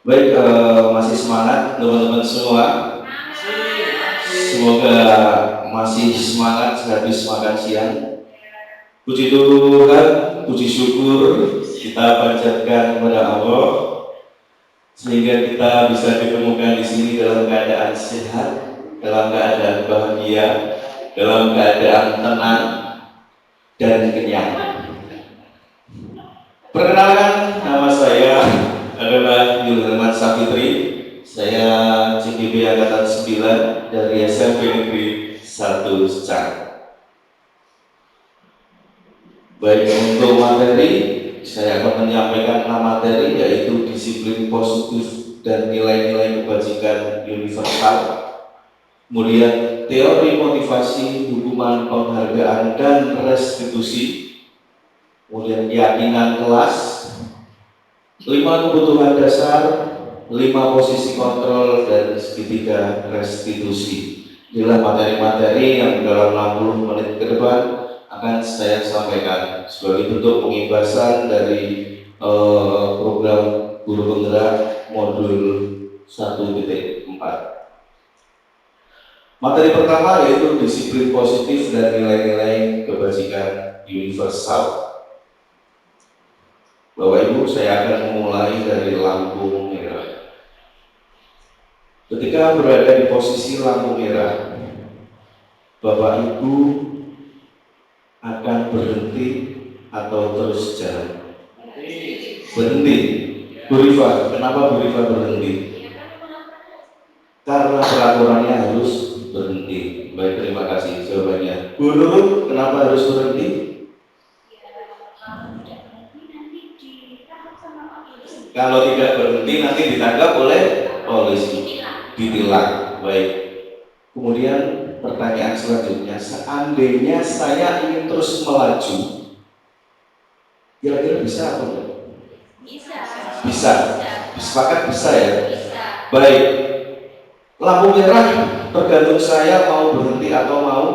Baik, masih semangat teman-teman semua. Semoga masih semangat habis makan siang. Puji Tuhan, puji syukur kita panjatkan kepada Allah sehingga kita bisa ditemukan di sini dalam keadaan sehat, dalam keadaan bahagia, dalam keadaan tenang dan kenyang. Perkenalkan, nama saya adalah Yulman Safitri. Saya CGB Angkatan 9 dari SMP Negeri 1 Secang. Baik, untuk materi, saya akan menyampaikan 6 materi, yaitu disiplin positif dan nilai-nilai kebajikan universal, kemudian teori motivasi, hukuman, penghargaan, dan restitusi, kemudian keyakinan kelas, 5 kebutuhan dasar, 5 posisi kontrol, dan segitiga restitusi. Inilah materi-materi yang dalam 60 menit ke depan akan saya sampaikan sebagai bentuk pengimbasan dari program guru penggerak modul 1.4. Materi pertama yaitu disiplin positif dan nilai-nilai kebajikan universal. Bapak Ibu, saya akan memulai dari lampu merah. Ketika berada di posisi lampu merah, Bapak Ibu akan berhenti atau terus jalan? Berhenti. Bu Rifa, kenapa Bu Rifa berhenti? Karena peraturannya harus berhenti. Baik, terima kasih jawabannya. Bu Nurul, kenapa harus berhenti? Kalau tidak berhenti nanti ditangkap oleh polisi, ditilang. Baik. Kemudian pertanyaan selanjutnya, seandainya saya ingin terus melaju, kira-kira bisa atau tidak? Bisa. Sepakat bisa ya? Baik. Lampu merah tergantung saya mau berhenti atau mau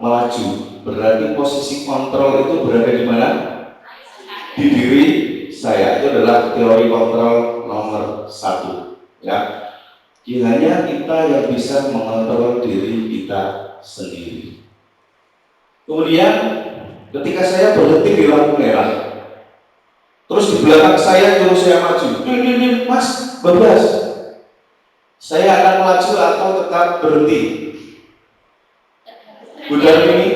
melaju. Berarti posisi kontrol itu berada di mana? Di diri saya. Itu adalah teori kontrol nomor 1. Ya, hanya kita yang bisa mengontrol diri kita sendiri. Kemudian ketika saya berhenti di lampu merah, terus di belakang saya nyuruh saya maju, ini mas, bebas, saya akan melaju atau tetap berhenti? Udah ini,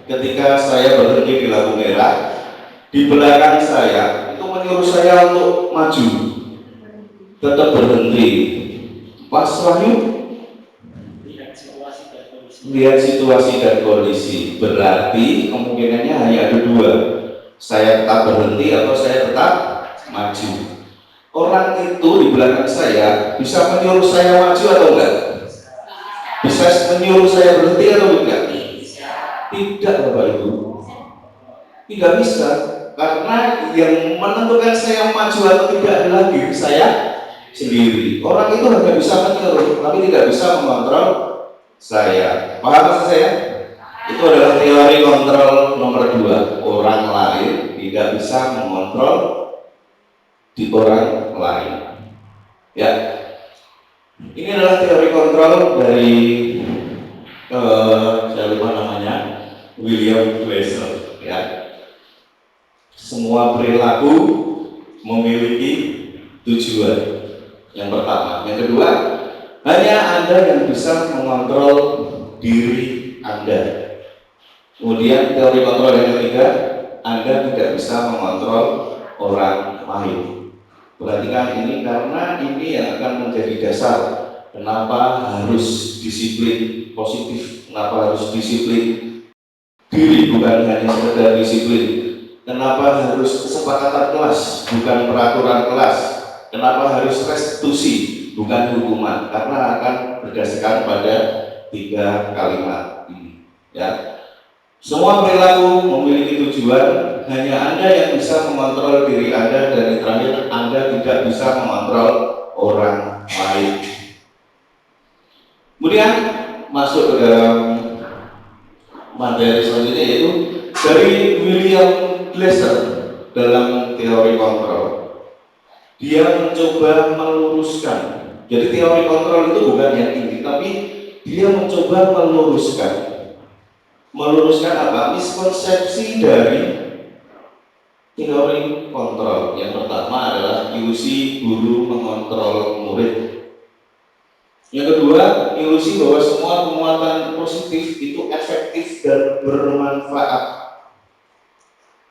ketika saya berhenti di lampu merah, di belakang saya itu menyuruh saya untuk maju, tetap berhenti. Pas Wahyu, lihat situasi dan kondisi. Berarti kemungkinannya hanya ada 2. Saya tetap berhenti atau saya tetap maju. Orang itu di belakang saya bisa menyuruh saya maju atau enggak? Bisa menyuruh saya berhenti atau enggak? Tidak, Bapak Ibu. Tidak bisa, karena yang menentukan saya maju atau tidak adalah diri saya sendiri. Orang itu hanya bisa menyuruh, tapi tidak bisa mengontrol saya. Paham maksud saya? Itu adalah teori kontrol nomor 2. Orang lain tidak bisa mengontrol di orang lain. Ya, ini adalah teori kontrol dari saya lupa namanya, William Glasser. Ya, semua perilaku memiliki tujuan. Yang pertama, yang kedua, hanya Anda yang bisa mengontrol diri Anda. Kemudian teori kontrol yang ketiga, Anda tidak bisa mengontrol orang lain. Perhatikan ini, karena ini yang akan menjadi dasar kenapa harus disiplin positif, kenapa harus disiplin diri, bukan hanya sekedar disiplin. Kenapa harus kesepakatan kelas, bukan peraturan kelas. Kenapa harus restitusi, bukan hukuman, karena akan berdasarkan pada 3 kalimat ini. Ya, semua perilaku memiliki tujuan. Hanya Anda yang bisa mengontrol diri Anda, dan yang terakhir, Anda tidak bisa mengontrol orang lain. Kemudian masuk ke dalam materi selanjutnya, yaitu dari William Glasser. dalam teori kontrol, dia mencoba meluruskan. Jadi teori kontrol itu bukan yang ini, tapi dia mencoba meluruskan apa? Miskonsepsi dari teori kontrol. Yang pertama adalah ilusi guru mengontrol murid. Yang kedua, ilusi bahwa semua penguatan positif itu efektif dan bermanfaat.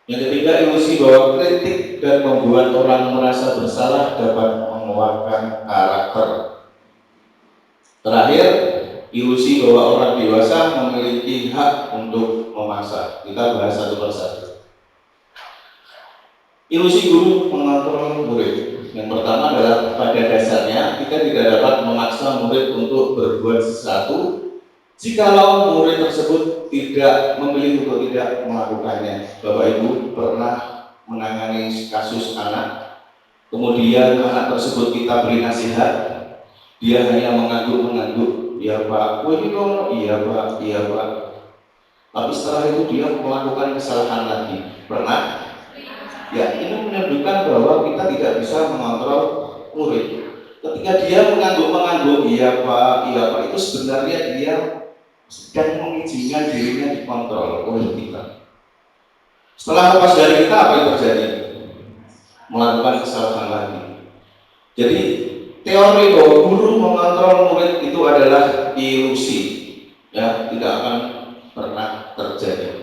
Yang ketiga, ilusi bahwa kritik dan membuat orang merasa bersalah dapat menguatkan karakter. Terakhir, ilusi bahwa orang dewasa memiliki hak untuk memaksa. Kita bahas satu persatu. Ilusi guru mengontrol murid. Yang pertama adalah pada dasarnya kita tidak dapat memaksa murid untuk berbuat sesuatu jikalau murid tersebut tidak memilih untuk tidak melakukannya. Bapak Ibu pernah menangani kasus anak, kemudian anak tersebut kita beri nasihat, dia hanya mengangguk-mengangguk, iya Pak, ini dong, iya Pak, iya Pak. Tapi setelah itu dia melakukan kesalahan lagi. Pernah? Ya, ini menunjukkan bahwa kita tidak bisa mengontrol murid. Ketika dia mengangguk-mengangguk, iya Pak, itu sebenarnya dia sedang mengizinkan dirinya dikontrol oleh kita. Setelah lepas dari kita, apa yang terjadi? Melakukan kesalahan lagi. Jadi teori bahwa guru mengontrol murid itu adalah ilusi, ya, tidak akan pernah terjadi.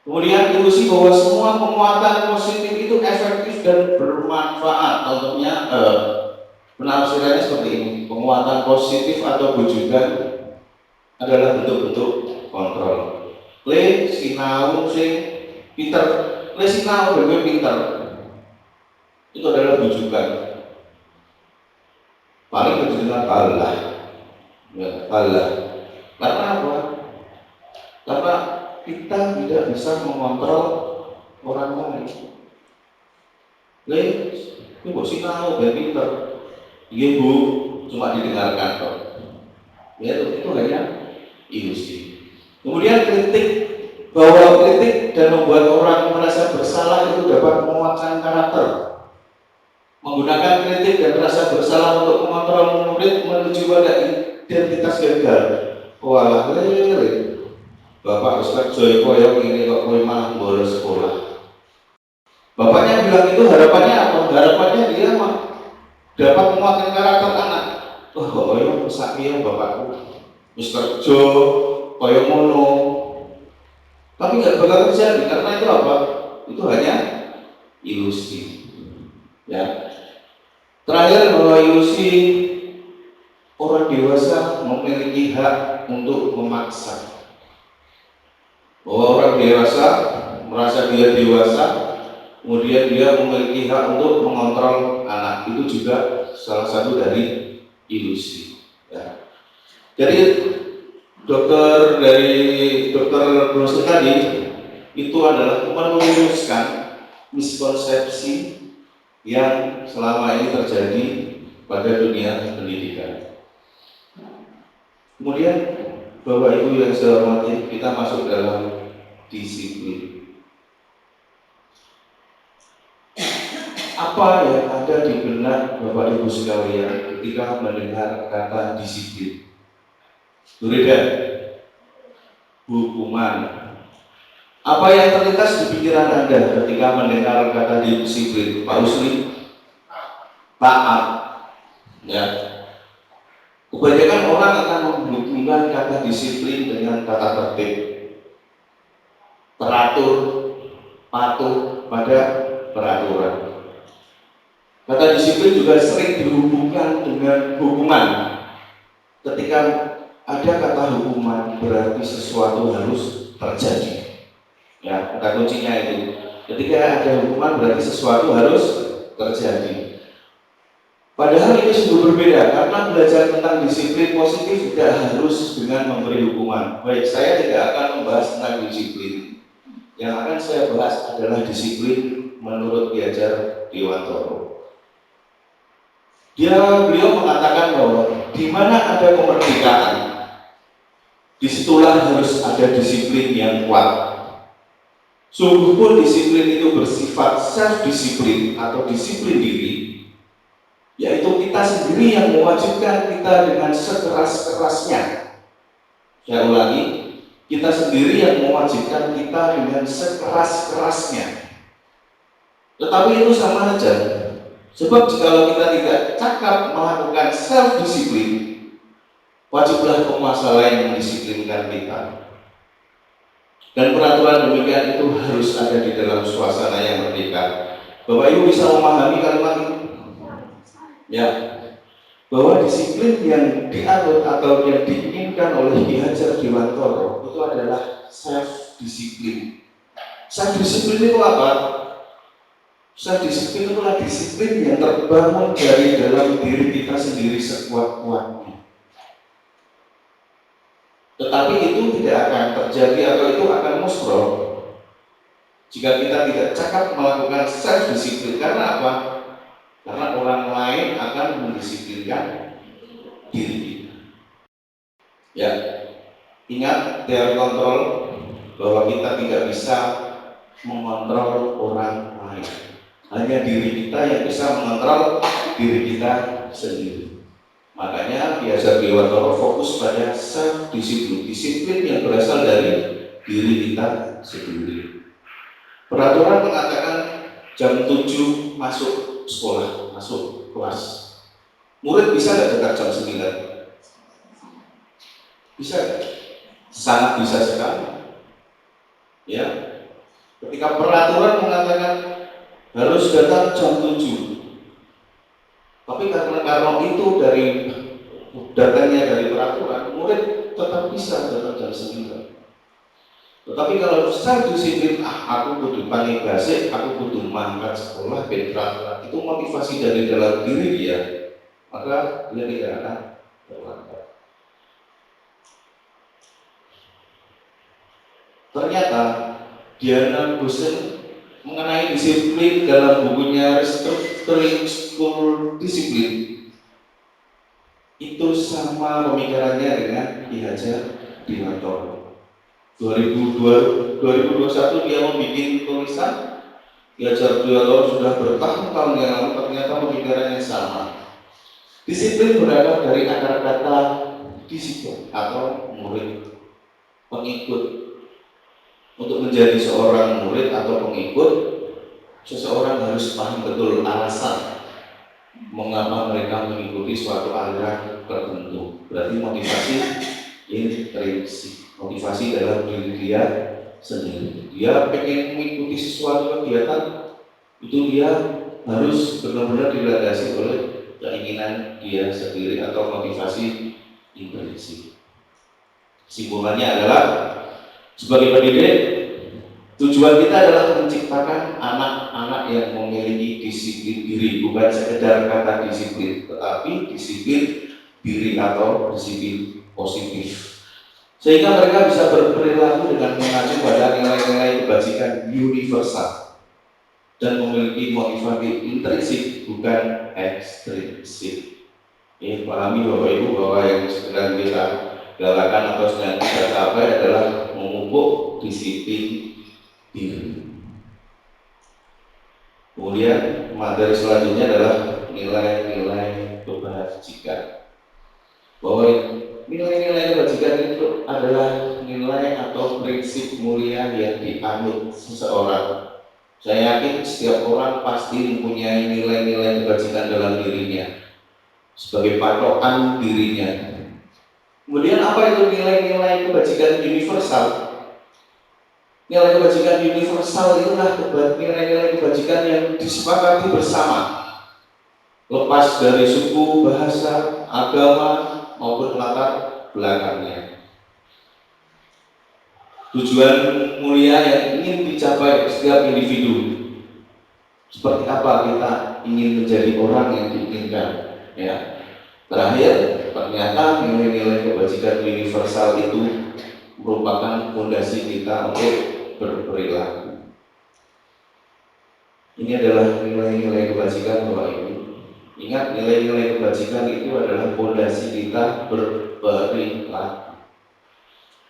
Kemudian ilusi bahwa semua penguatan positif itu efektif dan bermanfaat. Contohnya penafsirannya seperti ini: penguatan positif atau bujukan adalah bentuk-bentuk kontrol. Le sinau sing pinter, le sinau bener pinter, itu adalah bujukan. Paling berjudulnya kalah, ya kalah. Karena apa? Karena kita tidak bisa mengontrol orang lain. Le, ini bos sinau bener pinter, iya bu, cuma didengarkan kok. Ya itu hanya ilusi. Kemudian kritik, bahwa kritik dan membuat orang merasa bersalah itu dapat menguatkan karakter. Menggunakan kritik dan merasa bersalah untuk mengontrol murid menuju pada identitas gagal. Walah lele, Bapak Ustaz Joy Koyok ini kok malah bolos sekolah. Bapaknya bilang itu harapannya apa? Harapannya dia dapat menguatkan karakter anak. Oh, ya sakit bapakku, Mister Jo, koyo mono. Tapi nggak bakal terjadi karena itu apa? Itu hanya ilusi. Ya. Terakhir, bahwa ilusi orang dewasa memiliki hak untuk memaksa. Bahwa orang dewasa merasa dia dewasa, kemudian dia memiliki hak untuk mengontrol anak. Itu juga salah satu dari ilusi. Ya. Jadi dokter Brosel tadi itu adalah meluruskan miskonsepsi yang selama ini terjadi pada dunia pendidikan. Kemudian Bapak Ibu yang saya hormati, kita masuk dalam disiplin. Apa yang ada di benak Bapak Ibu sekalian ketika mendengar kata disiplin? Berikan hukuman. Apa yang terlintas di pikiran Anda ketika mendengar kata disiplin? Pak Usli? Taat. Ya. Kebanyakan orang akan menghubungkan kata disiplin dengan kata tertib, teratur, patuh pada peraturan. Kata disiplin juga sering dihubungkan dengan hukuman. Ketika ada kata hukuman, berarti sesuatu harus terjadi. Ya, kata kuncinya itu. Ketika ada hukuman, berarti sesuatu harus terjadi. Padahal ini sungguh berbeda, karena belajar tentang disiplin positif tidak harus dengan memberi hukuman. Baik, saya tidak akan membahas tentang disiplin. Yang akan saya bahas adalah disiplin menurut Ki Hajar Dewantoro. Beliau mengatakan bahwa di mana ada kemerdekaan, disitulah harus ada disiplin yang kuat. Sungguh pun disiplin itu bersifat self-disiplin atau disiplin diri, yaitu kita sendiri yang mewajibkan kita dengan sekeras-kerasnya. Saya ulangi, kita sendiri yang mewajibkan kita dengan sekeras-kerasnya. Tetapi itu sama saja, sebab jika kita tidak cakap melakukan self-disiplin, wajiblah penguasa lain mendisiplinkan kita. Dan peraturan demikian itu harus ada di dalam suasana yang merdeka. Bapak Ibu bisa memahami kalimat ini? Ya, bahwa disiplin yang dianut atau yang diinginkan oleh Ki Hajar Dewantara itu adalah self-disiplin. Self-disiplin itu apa? Self-disiplin itulah disiplin yang terbangun dari dalam diri kita sendiri sekuat-kuatnya. Tetapi itu tidak akan terjadi atau itu akan musnah jika kita tidak cakap melakukan self-disiplin. Karena apa? Karena orang lain akan mendisiplinkan diri kita. Ya, ingat teori kontrol bahwa kita tidak bisa mengontrol orang lain. Hanya diri kita yang bisa mengontrol diri kita sendiri. Makanya Ki Hajar Dewantara fokus pada self-disiplin, disiplin yang berasal dari diri kita sendiri. Peraturan mengatakan jam 7 masuk sekolah, masuk kelas. Murid bisa nggak datang jam 9? Bisa nggak? Sangat bisa sekali. Ya, ketika peraturan mengatakan harus datang jam 7, tapi karena itu dari datanya dari peraturan, murid tetap bisa datang jam 9. Tetapi kalau self-disiplin, aku kudu panik basic, aku kudu mangkat sekolah, bentrang, itu motivasi dari dalam diri dia, maka dia tidak akan terlambat. Ternyata Diana Bosen mengenai disiplin dalam bukunya Restructuring School Discipline itu sama pemikirannya dengan Ki Hajar Dewantara. 2021 dia membuat tulisan. Ki Hajar Dewantara sudah bertahun-tahun yang lalu, ternyata pemikirannya sama. Disiplin berasal dari akar kata disiplin atau murid, pengikut. Untuk menjadi seorang murid atau pengikut, seseorang harus paham betul alasan mengapa mereka mengikuti suatu aliran tertentu. Berarti motivasi intrinsik, motivasi dalam diri dia sendiri. Dia pengen mengikuti sesuatu kegiatan, itu dia harus benar-benar dilandasi oleh keinginan dia sendiri atau motivasi intrinsik. Kesimpulannya adalah, sebagai pendidik, tujuan kita adalah menciptakan anak-anak yang memiliki disiplin diri, bukan sekedar kata disiplin, tetapi disiplin diri atau disiplin positif, sehingga mereka bisa berperilaku dengan mengacu pada nilai-nilai kebajikan universal dan memiliki motivasi intrinsik bukan ekstrinsik. Ini pahami Bapak Ibu bahwa yang sedang kita galakan atau sedang kita capai adalah memupuk disiplin diri. Kemudian materi selanjutnya adalah nilai-nilai kebajikan. Bahwa nilai-nilai kebajikan itu adalah nilai atau prinsip mulia yang dianut seseorang. Saya yakin setiap orang pasti mempunyai nilai-nilai kebajikan dalam dirinya sebagai patokan dirinya. Kemudian apa itu nilai-nilai kebajikan universal? Nilai kebajikan universal itulah nilai-nilai kebajikan yang disepakati bersama, lepas dari suku, bahasa, agama maupun latar belakangnya. Tujuan mulia yang ingin dicapai setiap individu. Seperti apa kita ingin menjadi orang yang diinginkan? Ya. Terakhir, ternyata nilai-nilai kebajikan universal itu merupakan fondasi kita untuk berperilaku. Ini adalah nilai-nilai kebajikan Bapak Ibu. Ingat, nilai-nilai kebajikan itu adalah fondasi kita berperilaku.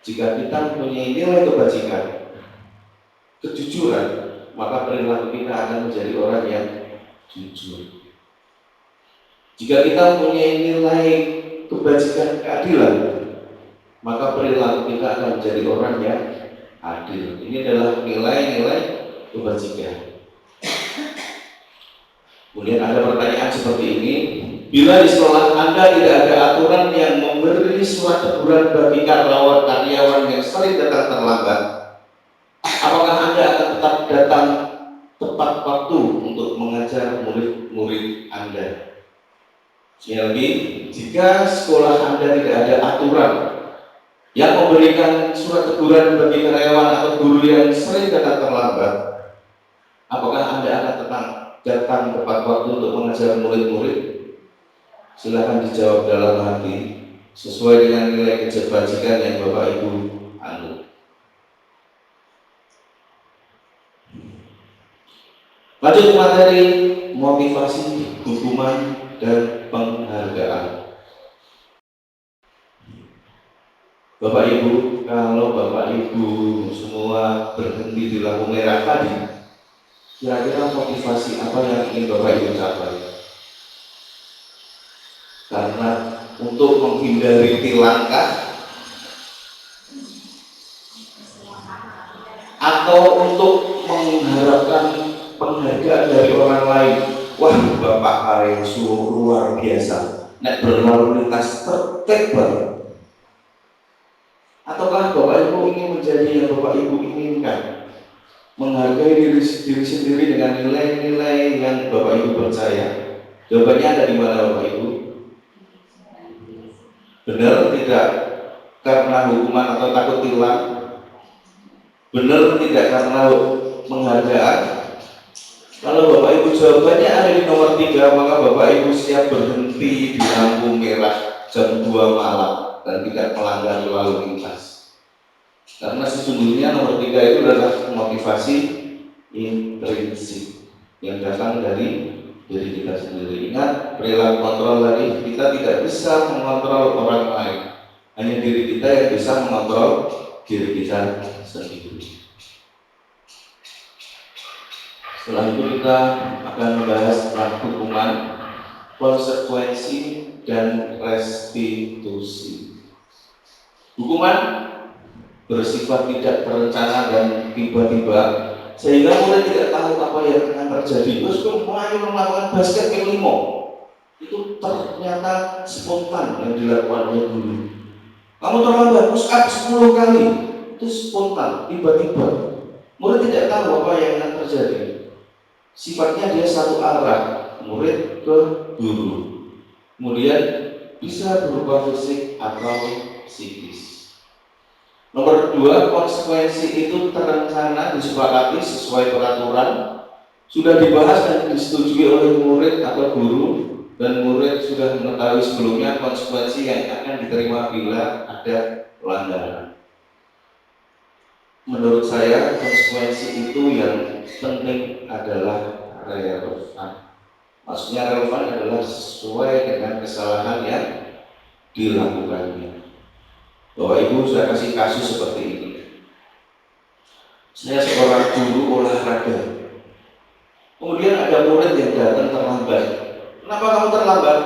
Jika kita mempunyai nilai kebajikan, kejujuran, maka perilaku kita akan menjadi orang yang jujur. Jika kita mempunyai nilai kebajikan keadilan, maka perilaku kita akan menjadi orang yang adil. Ini adalah nilai-nilai kebajikan. Kemudian ada pertanyaan seperti ini, bila di sekolah Anda tidak ada aturan yang memberi surat teguran bagi karyawan yang sering datang terlambat, apakah Anda akan tetap datang tepat waktu untuk mengajar murid-murid Anda? Sekali lagi, jika sekolah Anda tidak ada aturan yang memberikan surat teguran bagi karyawan atau guru yang sering datang terlambat, apakah Anda akan datang tepat waktu untuk mengajar murid-murid? Silahkan dijawab dalam hati sesuai dengan nilai kebajikan yang Bapak Ibu anut. Lanjut ke materi motivasi, hukuman, dan penghargaan. Bapak Ibu, kalau Bapak Ibu semua berhenti di lampu merah tadi, kira-kira motivasi apa yang ingin Bapak Ibu capai? Karena untuk menghindari tilangkah atau untuk mengharapkan penghargaan dari orang lain. Wah, Bapak Aresu luar biasa, nek berlalu lintas tertib banget. Ataukah Bapak Ibu ingin menjadi yang Bapak Ibu inginkan, menghargai diri sendiri dengan nilai-nilai yang Bapak Ibu percaya? Jawabannya ada di mana Bapak Ibu? Benar tidak karena hukuman atau takut tilang? Benar tidak karena penghargaan? Kalau Bapak Ibu jawabannya ada di nomor 3, maka Bapak Ibu siap berhenti di lampu merah jam 2 malam dan tidak melanggar lalu lintas. Karena sesungguhnya nomor 3 itu adalah motivasi intrinsik yang datang dari diri kita sendiri. Ingat, perilaku kontrol tadi, kita tidak bisa mengontrol orang lain, hanya diri kita yang bisa mengontrol diri kita sendiri. Setelah itu kita akan membahas tentang hukuman, konsekuensi, dan restitusi. Hukuman bersifat tidak terencana dan tiba-tiba, sehingga murid tidak tahu apa yang akan terjadi. Terus mulai melakukan basket kelima, itu ternyata spontan yang dilakukan oleh guru. Kamu terlambat push up 10 kali, itu spontan, tiba-tiba. Murid tidak tahu apa yang akan terjadi. Sifatnya dia satu arah, murid ke guru. Kemudian bisa berupa fisik atau psikis. Nomor 2, konsekuensi itu terencana, disepakati sesuai peraturan, sudah dibahas dan disetujui oleh murid atau guru, dan murid sudah mengetahui sebelumnya konsekuensi yang akan diterima bila ada pelanggaran. Menurut saya konsekuensi itu yang penting adalah relevan. Maksudnya relevan adalah sesuai dengan kesalahan yang dilakukannya. Bapak Ibu, saya kasih kasus seperti ini. Saya seorang guru olahraga. Kemudian ada murid yang datang terlambat. Kenapa kamu terlambat?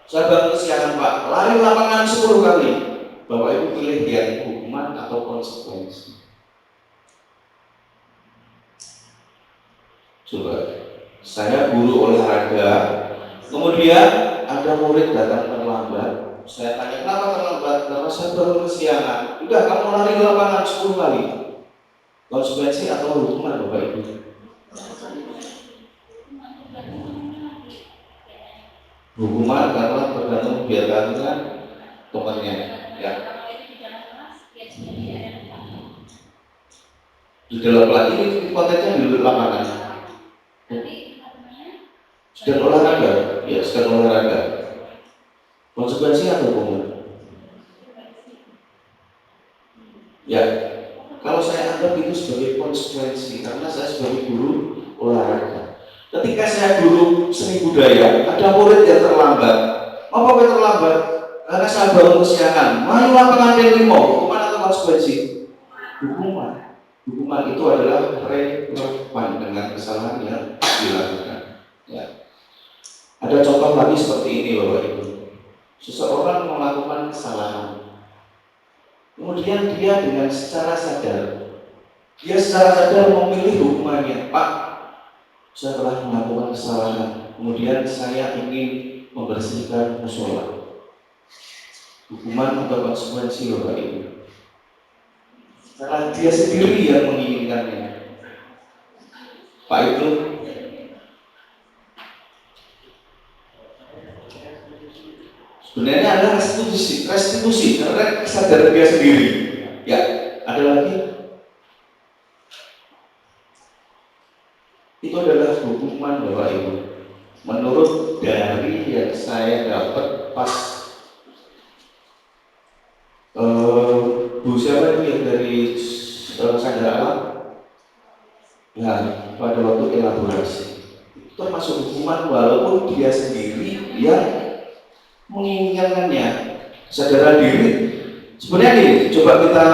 Saya bangun kesiangan Pak, lari lapangan 10 kali. Bapak Ibu pilih yang hukuman atau konsekuensi? Coba, saya guru olahraga, kemudian ada murid datang terlambat. Saya tanya, kenapa terlambat? Karena saya baru kesiangan. Udah, kamu lari ke lapangan 10 kali. Konsekuensi atau hukuman Bapak Ibu? Hukuman karena tergantung kegiatannya temannya. Ya. Di dalam lagi ini konteksnya di lapangan. Sedang olahraga, ya sedang olahraga. Konsekuensi atau hukuman? Ya, kalau saya anggap itu sebagai konsekuensi, karena saya sebagai guru olahraga. Ketika saya guru seni budaya, ada murid yang terlambat. Apa yang terlambat? Karena saya baru kesiangan. Main lapangan yang 5, hukuman atau konsekuensi? Hukuman. Hukuman itu adalah relevan dengan kesalahan yang dilakukan. Ya. Ada contoh lagi seperti ini, Bapak Ibu. Seseorang melakukan kesalahan, kemudian dia dengan secara sadar, memilih hukumannya. Pak, saya telah melakukan kesalahan, kemudian saya ingin membersihkan musola. Hukuman atau konsekuensi, Bapak Ibu, karena dia sendiri yang menginginkannya. Pak itu sebenarnya ada restitusi karena kesadaran dia sendiri. Ya, ada lagi. Itu adalah hukuman, Bapak Ibu. Menurut dari yang saya dapat pas Bu siapa itu yang dari Sandra Alam? Ya, pada waktu elaborasi itu termasuk hukuman walaupun dia sendiri yang menginginkannya. Kesadaran diri sebenarnya nih, coba kita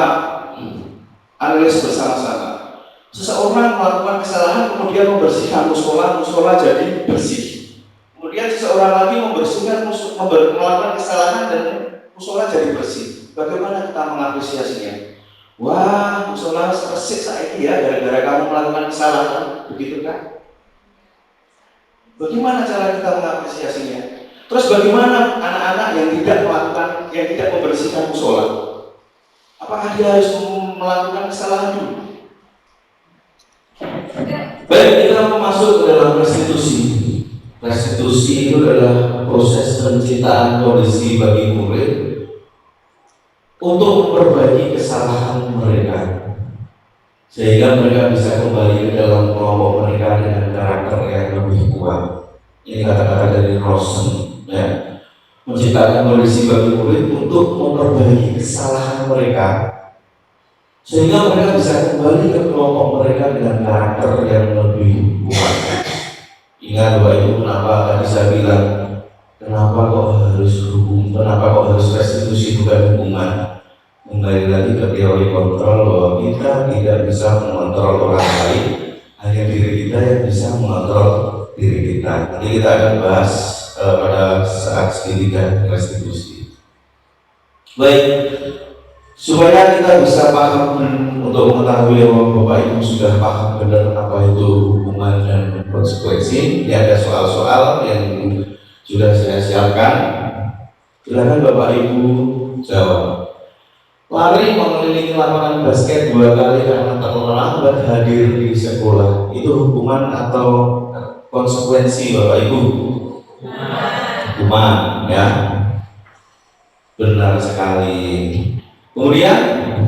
analis bersama-sama. Seseorang melakukan kesalahan kemudian membersihkan musola jadi bersih. Kemudian seseorang lagi melakukan kesalahan dan musola jadi bersih. Bagaimana kita mengapresiasinya? Wah, musola bersih saiki ya gara-gara kamu melakukan kesalahan, begitu kan? Bagaimana cara kita mengapresiasinya? Terus bagaimana anak-anak yang tidak membersihkan musola? Apakah dia harus melakukan kesalahan dulu? Baik, kita masuk ke dalam restitusi. Restitusi itu adalah proses penciptaan kondisi bagi murid untuk memperbaiki kesalahan mereka, sehingga mereka bisa kembali ke dalam kelompok mereka dengan karakter yang lebih kuat. Ini kata-kata dari Rosen, ya. Menciptakan kondisi bagi murid untuk memperbaiki kesalahan mereka, sehingga mereka bisa kembali ke kelompok mereka dengan karakter yang lebih kuat. Ingat Bapak Ibu, kenapa tadi saya bilang kenapa kok harus restitusi bukan hukuman? Kembali lagi ke teori kontrol, bahwa kita tidak bisa mengontrol orang lain, hanya diri kita yang bisa mengontrol diri kita. Nanti kita akan bahas pada saat segitiga restitusi. Baik, supaya kita bisa paham untuk mengetahui bahwa Bapak Ibu sudah paham benar apa itu hukuman dan konsekuensi. Ini ada soal-soal yang sudah saya siapkan. Silakan Bapak Ibu jawab. Lari mengelilingi lapangan basket 2 kali karena terlambat hadir di sekolah, itu hukuman atau konsekuensi, Bapak Ibu? Hukuman, ya. Benar sekali. Kemudian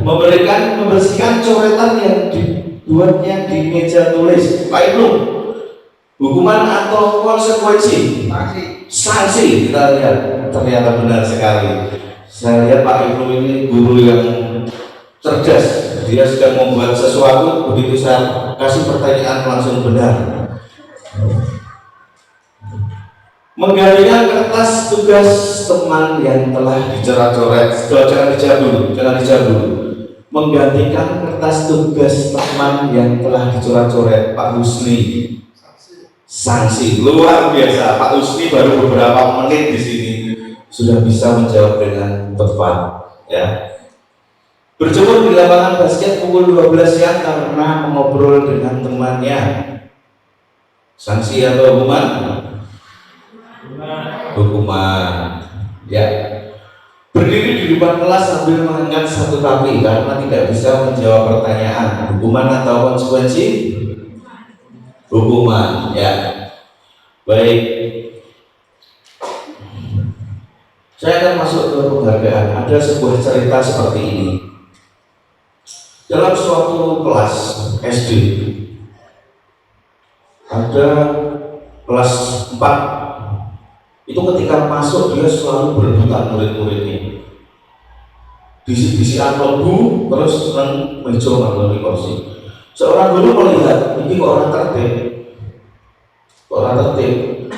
membersihkan coretan yang dibuatnya di meja tulis, Pak Ibnu, hukuman atau konsekuensi? Sanksi. Kita lihat, ternyata benar sekali. Saya lihat Pak Ibnu ini guru yang cerdas. Dia sedang membuat sesuatu, begitu saya kasih pertanyaan langsung benar. Menggantikan kertas tugas teman yang telah dicoret-coret. Jangan dijawab dulu. Menggantikan kertas tugas teman yang telah dicoret-coret, Pak Husni. Sanksi luar biasa. Pak Husni baru beberapa menit di sini sudah bisa menjawab dengan tepat, ya. Berjemur di lapangan basket pukul 12 siang karena mengobrol dengan temannya. Sanksi atau hukuman? Hukuman. Ya. Berdiri di depan kelas sambil mengangkat satu kaki karena tidak bisa menjawab pertanyaan. Hukuman atau konsekuensi? Hukuman, ya. Baik. Saya akan masuk ke penghargaan. Ada sebuah cerita seperti ini. Dalam suatu kelas SD, ada kelas 4. Itu ketika masuk dia selalu berebutan murid-muridnya. Disi amplop bu, terus senang meja ngambil di kursi. Seorang guru melihat ini kok orang tertib.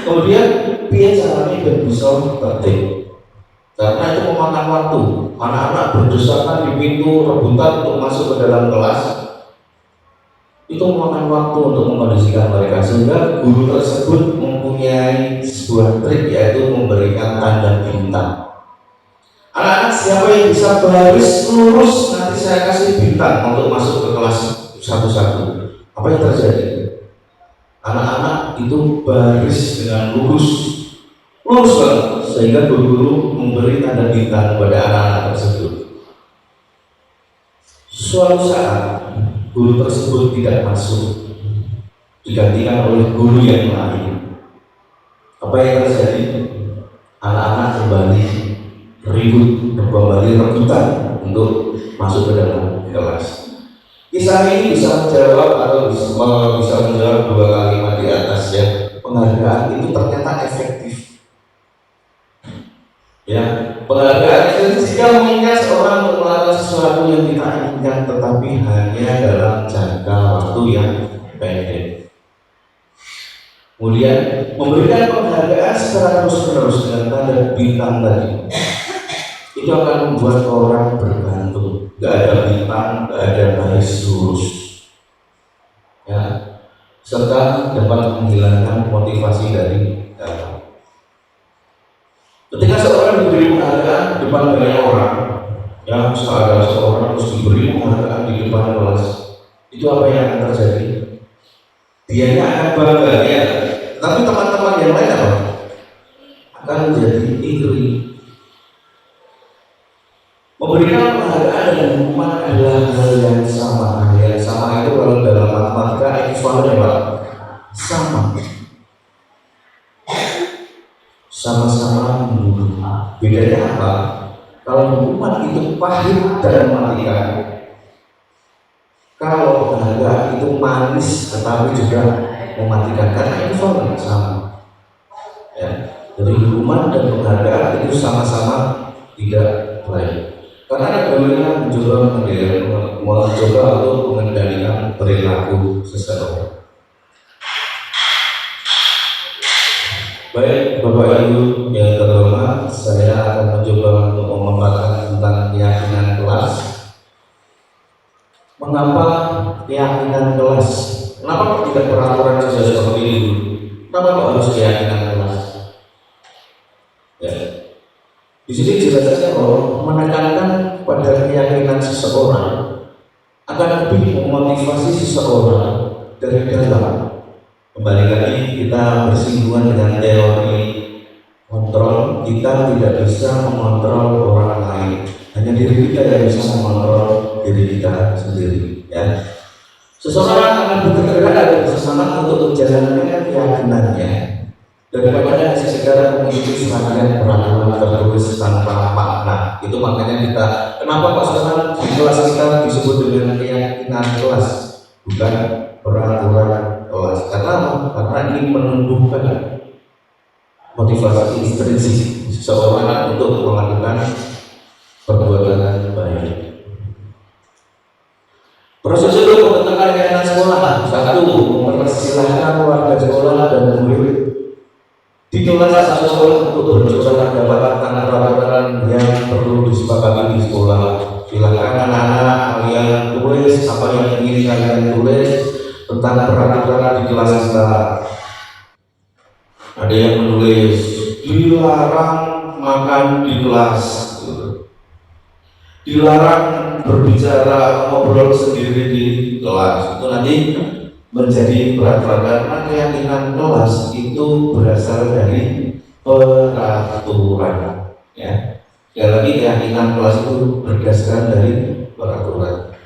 Kemudian dia caranya dan bisa tertib. Karena itu memakan waktu. Anak-anak berdesakan di pintu rebutan untuk masuk ke dalam kelas. itu memakan waktu untuk mengkondisikan mereka, sehingga guru tersebut mempunyai sebuah trik, yaitu memberikan tanda bintang. Anak-anak siapa yang bisa baris lurus, nanti saya kasih bintang untuk masuk ke kelas satu-satu. Apa yang terjadi? Anak-anak itu baris dengan lurus banget, sehingga guru-guru memberi tanda bintang kepada anak-anak tersebut. Suatu saat guru tersebut tidak masuk, digantikan oleh guru yang lain. Apa yang terjadi? Anak-anak kembali ribut, kembali rebutan untuk masuk ke dalam kelas. Kisah ini bisa menjawab atau bisa menjawab dua kalimat di atas, ya. Penghargaan itu ternyata efektif. Ya, penghargaan itu jika mengingat seorang untuk melakukan sesuatu yang kita inginkan, tetapi hanya dalam jangka waktu yang pendek. Kemudian memberikan penghargaan secara terus-menerus dengan tanda bintang tadi, itu akan membuat orang bergantung. Gak ada bintang, gak ada garis lurus, ya, serta dapat menghilangkan motivasi dari dalam. Ketika seorang diberi penghargaan di depan banyak orang, ya, misalnya ada seorang terus diberi penghargaan di depan kelas, itu apa yang akan terjadi? Dianya akan bangga, ya, tapi teman-teman yang lain apa? Akan menjadi iri. Memberikan penghargaan dan hukuman adalah hal yang sama. Hal yang sama itu kalau dalam matematika ekuivalen, ya, Pak, sama. Sama-sama membunuh. Bedanya apa? Kalau hukuman itu pahit dan mematikan, kalau penghargaan itu manis tetapi juga mematikan, karena ekuivalen, sama. Ya. Jadi hukuman dan penghargaan itu sama-sama tidak baik. Karena keduanya mencoba untuk mengendalikan perilaku seseorang. Baik, Bapak Ibu yang terhormat, saya akan mencoba untuk memaparkan tentang keyakinan kelas. Mengapa keyakinan kelas? Kenapa tidak peraturan saja seperti itu? Kenapa kok harus keyakinan kelas? Ya. Di sini jelasnya bahwa menekankan pada keyakinan seseorang akan lebih memotivasi seseorang dari dalam. Kembali lagi kita bersinggungan dengan teori kontrol. Kita tidak bisa mengontrol orang lain, hanya diri kita yang bisa mengontrol diri kita sendiri, ya. Seseorang akan bergerak dan bersemangat untuk menjalankan keyakinannya daripada sekedar mengikuti serangkaian peraturan tertulis tanpa makna. Itu makanya kita, kenapa Pak Saudara di kelas kita disebut dengan keyakinan kelas, bukan peraturan kelas. Karena ini menumbuhkan motivasi intrinsik seseorang untuk melakukan perbuatan baik. Proses itu pembentukan keyakinan sekolah. Satu, mempersilahkan warga sekolah dan murid di kelas atau sekolah untuk berbicara tentang peraturan yang perlu disepakati di sekolah. Silakan anak-anak kalian tulis apa yang ingin kalian tulis tentang peraturan di kelas kita. Ada yang menulis dilarang makan di kelas, dilarang berbicara ngobrol sendiri di kelas. Itu nanti menjadi peraturan, karena keyakinan kelas itu berasal dari peraturan, ya. Sekali lagi, keyakinan kelas itu berdasarkan dari peraturan.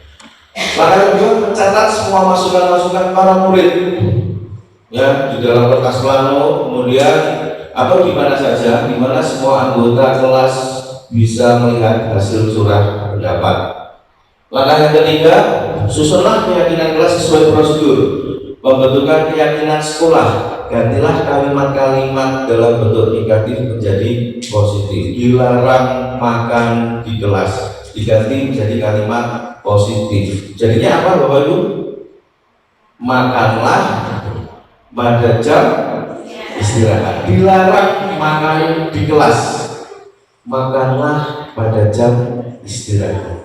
Maka juga mencatat semua masukan-masukan para murid, ya, di dalam kertas plano, kemudian atau di mana saja, di mana semua anggota kelas bisa melihat hasil surat pendapat. Langkah yang ketiga, susunlah keyakinan kelas sesuai prosedur. Pembentukan keyakinan sekolah, gantilah kalimat-kalimat dalam bentuk negatif menjadi positif. Dilarang makan di kelas, diganti menjadi kalimat positif. Jadinya apa, Bapak Ibu? Makanlah pada jam istirahat. Dilarang makan di kelas, makanlah pada jam istirahat.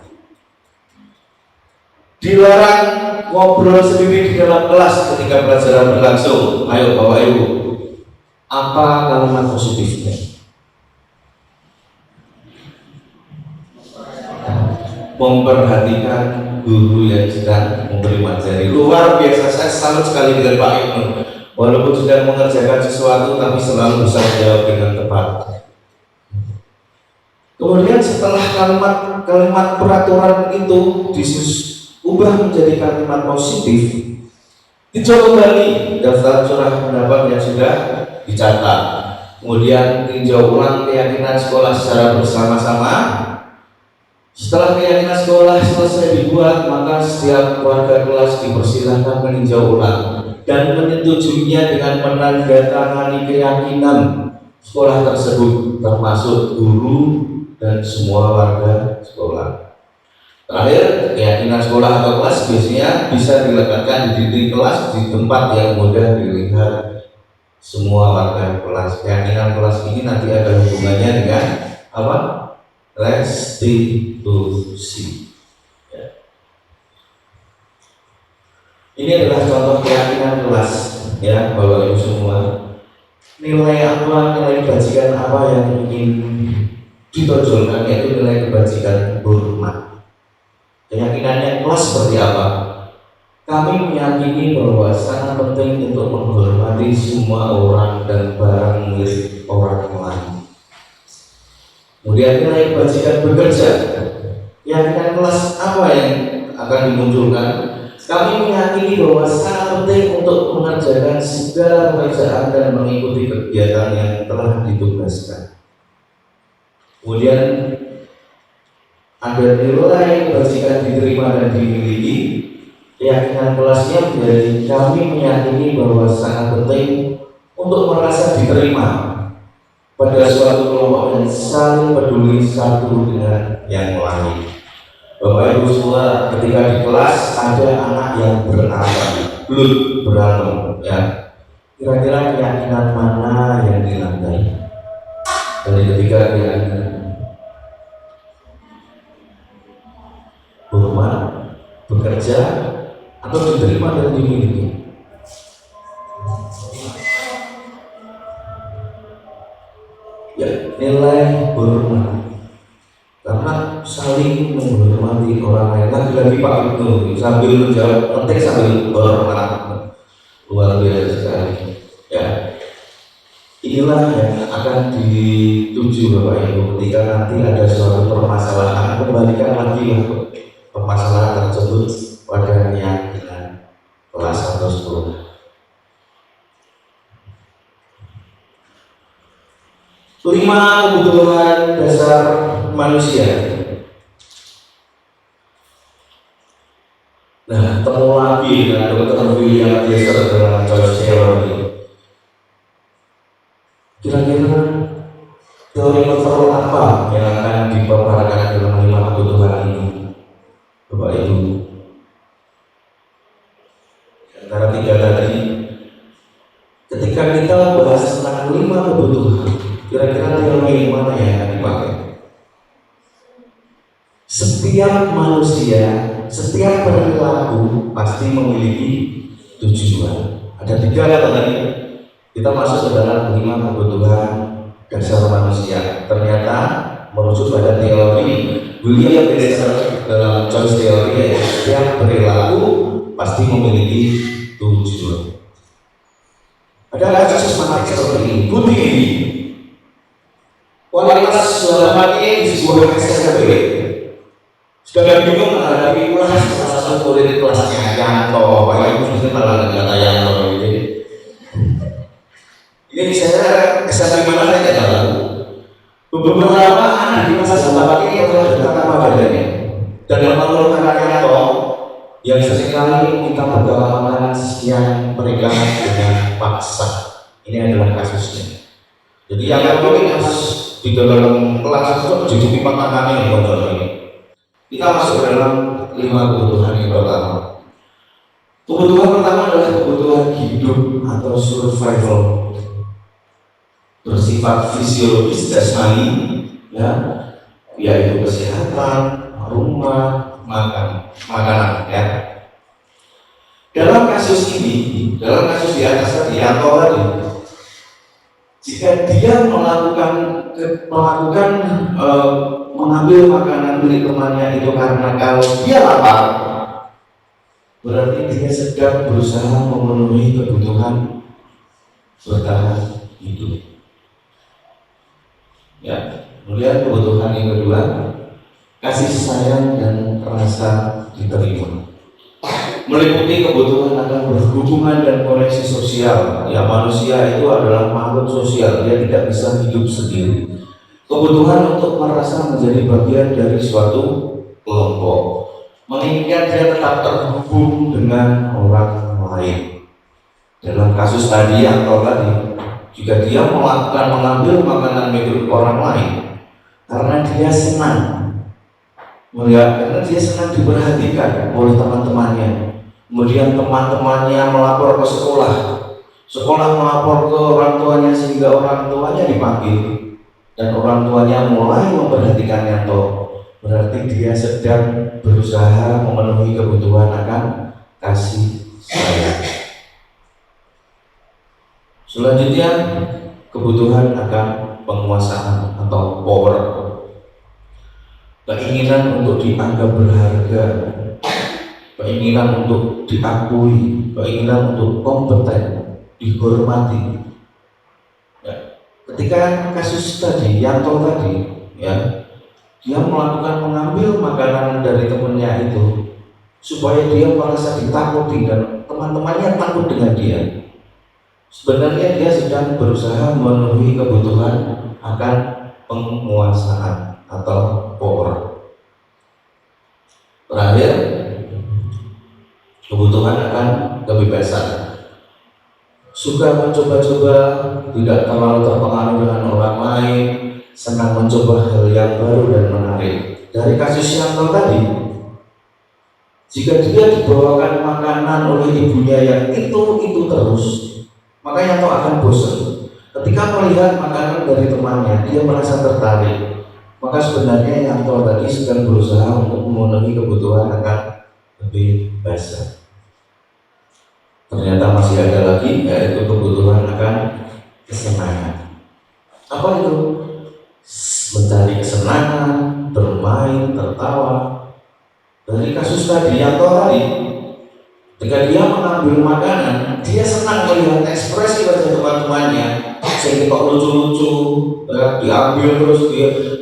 Dilarang ngobrol sendiri di dalam kelas ketika pelajaran berlangsung. Ayo Bapak Ibu, apa kalimat positifnya? Memperhatikan guru yang sedang memberi materi. Luar biasa, saya salut sekali dengan Pak Ibnu. Walaupun sedang mengerjakan sesuatu, tapi selalu bisa menjawab dengan tepat. Kemudian setelah kalimat peraturan itu ubah menjadi kalimat positif, dicoba kembali daftar curah pendapat yang sudah dicatat. Kemudian tinjau ulang keyakinan sekolah secara bersama-sama. Setelah keyakinan sekolah selesai dibuat, maka setiap warga kelas dipersilahkan meninjau ulang dan menyetujuinya dengan menandatangani keyakinan sekolah tersebut, termasuk guru dan semua warga sekolah. Terakhir, keyakinan sekolah atau kelas biasanya bisa diletakkan di dinding kelas di tempat yang mudah dilihat semua warga kelas. Keyakinan kelas ini nanti ada hubungannya dengan apa? Restitusi. Ya. Ini adalah contoh keyakinan kelas, ya Bapak Ibu semua. Nilai apa, nilai kebajikan apa yang ingin ditonjolkan, yaitu nilai kebajikan hormat. Keyakinannya kelas seperti apa? Kami meyakini bahwa sangat penting untuk menghormati semua orang dan barang milik orang lain. Kemudian nilai kebajikan bekerja. Keyakinan kelas apa yang akan dimunculkan? Kami meyakini bahwa sangat penting untuk mengerjakan segala pekerjaan dan mengikuti kegiatan yang telah ditugaskan. Kemudian ada nilai kebajikan diterima dan dimiliki. Keyakinan kelasnya menjadi kami meyakini bahwa sangat penting untuk merasa diterima pada suatu kelompok yang saling peduli satu dengan yang lain. Bapak Ibu semua, ketika di kelas ada anak yang berantem, ya. Kira-kira keyakinan mana yang dilanggar? Dari ketiga keyakinan hormat, bekerja, atau diterima dan dimiliki. Ya, nilai hormat, karena saling menghormati orang lain. Lagi-lagi Pak Ibnu sambil menjawab penting sambil hormat, luar biasa sekali. Ya, inilah yang akan dituju Bapak Ibu ketika nanti ada suatu permasalahan, kembalikan lagi permasalahan tersebut pada keyakinan kelas atau sekolah. Lima kebutuhan dasar manusia. Nah, ketemu lagi dengan Dr. William James dalam Choice Theory. Kira-kira teori kontrol apa yang akan dipaparkan dalam lima kebutuhan ini, Bapak Ibu? Antara tiga tadi, ketika kita bahas tentang lima kebutuhan, kira-kira teori mana yang akan dipakai? Setiap manusia, setiap perilaku pasti memiliki tujuan. Ada tiga kata tadi. Kita masuk ke dalam lima kebutuhan dasar manusia. Ternyata merujuk pada teori William James dalam Choice Theory, setiap perilaku pasti memiliki tujuan. Ada kasus menarik seperti ini. Budi ini kualitas suara mati di sebuah SMP. Sudah bingung menghadapi kelas salah satu murid kelasnya Yanto. Pak Ibu mungkin malah kata Yanto ini. Ini saya SMP mana saya tidak tahu. Beberapa anak di masa zaman ini telah berkata padanya dan memerlukan Yanto yang sesekali meminta pergaulan sekian pernikahan dengan paksa. Ini adalah kasusnya. Jadi yang ini harus di dalam kelas itu mencuci makanannya yang bocor ini. Kita masuk dalam lima kebutuhan yang pertama. Kebutuhan pertama adalah kebutuhan hidup atau survival, bersifat fisiologis jasmani, ya, yaitu kesehatan, rumah, makanan ya. Dalam kasus ini, dalam kasus di atas tadi, Yanto tadi, jika dia mengambil makanan milik temannya itu karena kalau dia lapar, berarti dia sedang berusaha memenuhi kebutuhan bertahan hidup. Ya, kemudian kebutuhan yang kedua, kasih sayang dan rasa diterima, meliputi kebutuhan akan berhubungan dan koneksi sosial. Ya, manusia itu adalah makhluk sosial, dia tidak bisa hidup sendiri. Kebutuhan untuk merasa menjadi bagian dari suatu kelompok, menginginkan dia tetap terhubung dengan orang lain. Dalam kasus tadi yang tadi, jika dia mengambil makanan milik orang lain karena dia senang, karena dia senang diperhatikan oleh teman-temannya. Kemudian teman-temannya melapor ke sekolah, sekolah melapor ke orang tuanya sehingga orang tuanya dipanggil dan orang tuanya mulai memperhatikan Yanto. Berarti dia sedang berusaha memenuhi kebutuhan akan kasih sayang. Selanjutnya, kebutuhan akan penguasaan atau power, keinginan untuk dianggap berharga, keinginan untuk diakui, keinginan untuk kompeten, dihormati. Ya. Ketika kasus tadi, Yanto tadi, ya, dia mengambil makanan dari temannya itu supaya dia merasa ditakuti dan teman-temannya takut dengan dia. Sebenarnya dia sedang berusaha memenuhi kebutuhan akan penguasaan atau power. Terakhir, kebutuhan akan kebebasan, suka mencoba-coba, tidak terlalu terpengaruh dengan orang lain, senang mencoba hal yang baru dan menarik. Dari kasus yang tadi, jika dia dibawakan makanan oleh ibunya yang itu terus, maka Yanto akan bosan. Ketika melihat makanan dari temannya, dia merasa tertarik. Maka sebenarnya Yanto tadi sedang berusaha untuk memenuhi kebutuhan akan kebebasan. Ternyata masih ada lagi, yaitu kebutuhan akan kesenangan. Apa itu? Mencari kesenangan, bermain, tertawa. Dari kasus tadi, Yanto tadi, ketika dia mengambil makanan, dia senang melihat ekspresi wajah teman-temannya, sehingga kok lucu-lucu, diambil terus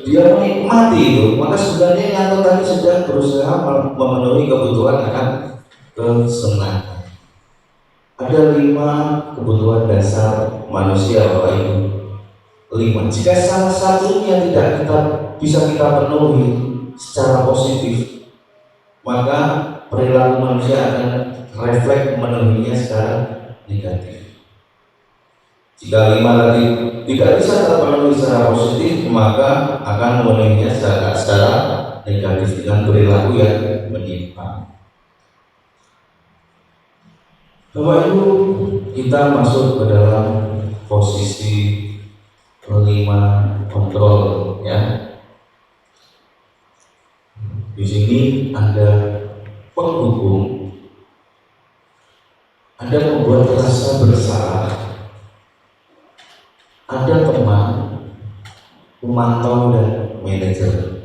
dia menikmati itu. Maka sebenarnya Yanto tadi sedang berusaha memenuhi kebutuhan akan kesenangan. Ada 5 kebutuhan dasar manusia, Bapak Ibu. 5. Jika salah satunya tidak bisa kita penuhi secara positif, maka perilaku manusia akan refleks memenuhinya secara negatif. Jika 5 tadi tidak bisa terpenuhi secara positif, maka akan memenuhinya secara negatif dengan perilaku yang menyimpang. Bapak Ibu, kita masuk ke dalam posisi 5 kontrol, ya. Di sini ada penghubung, ada membuat rasa bersalah, ada teman, pemantau dan manajer.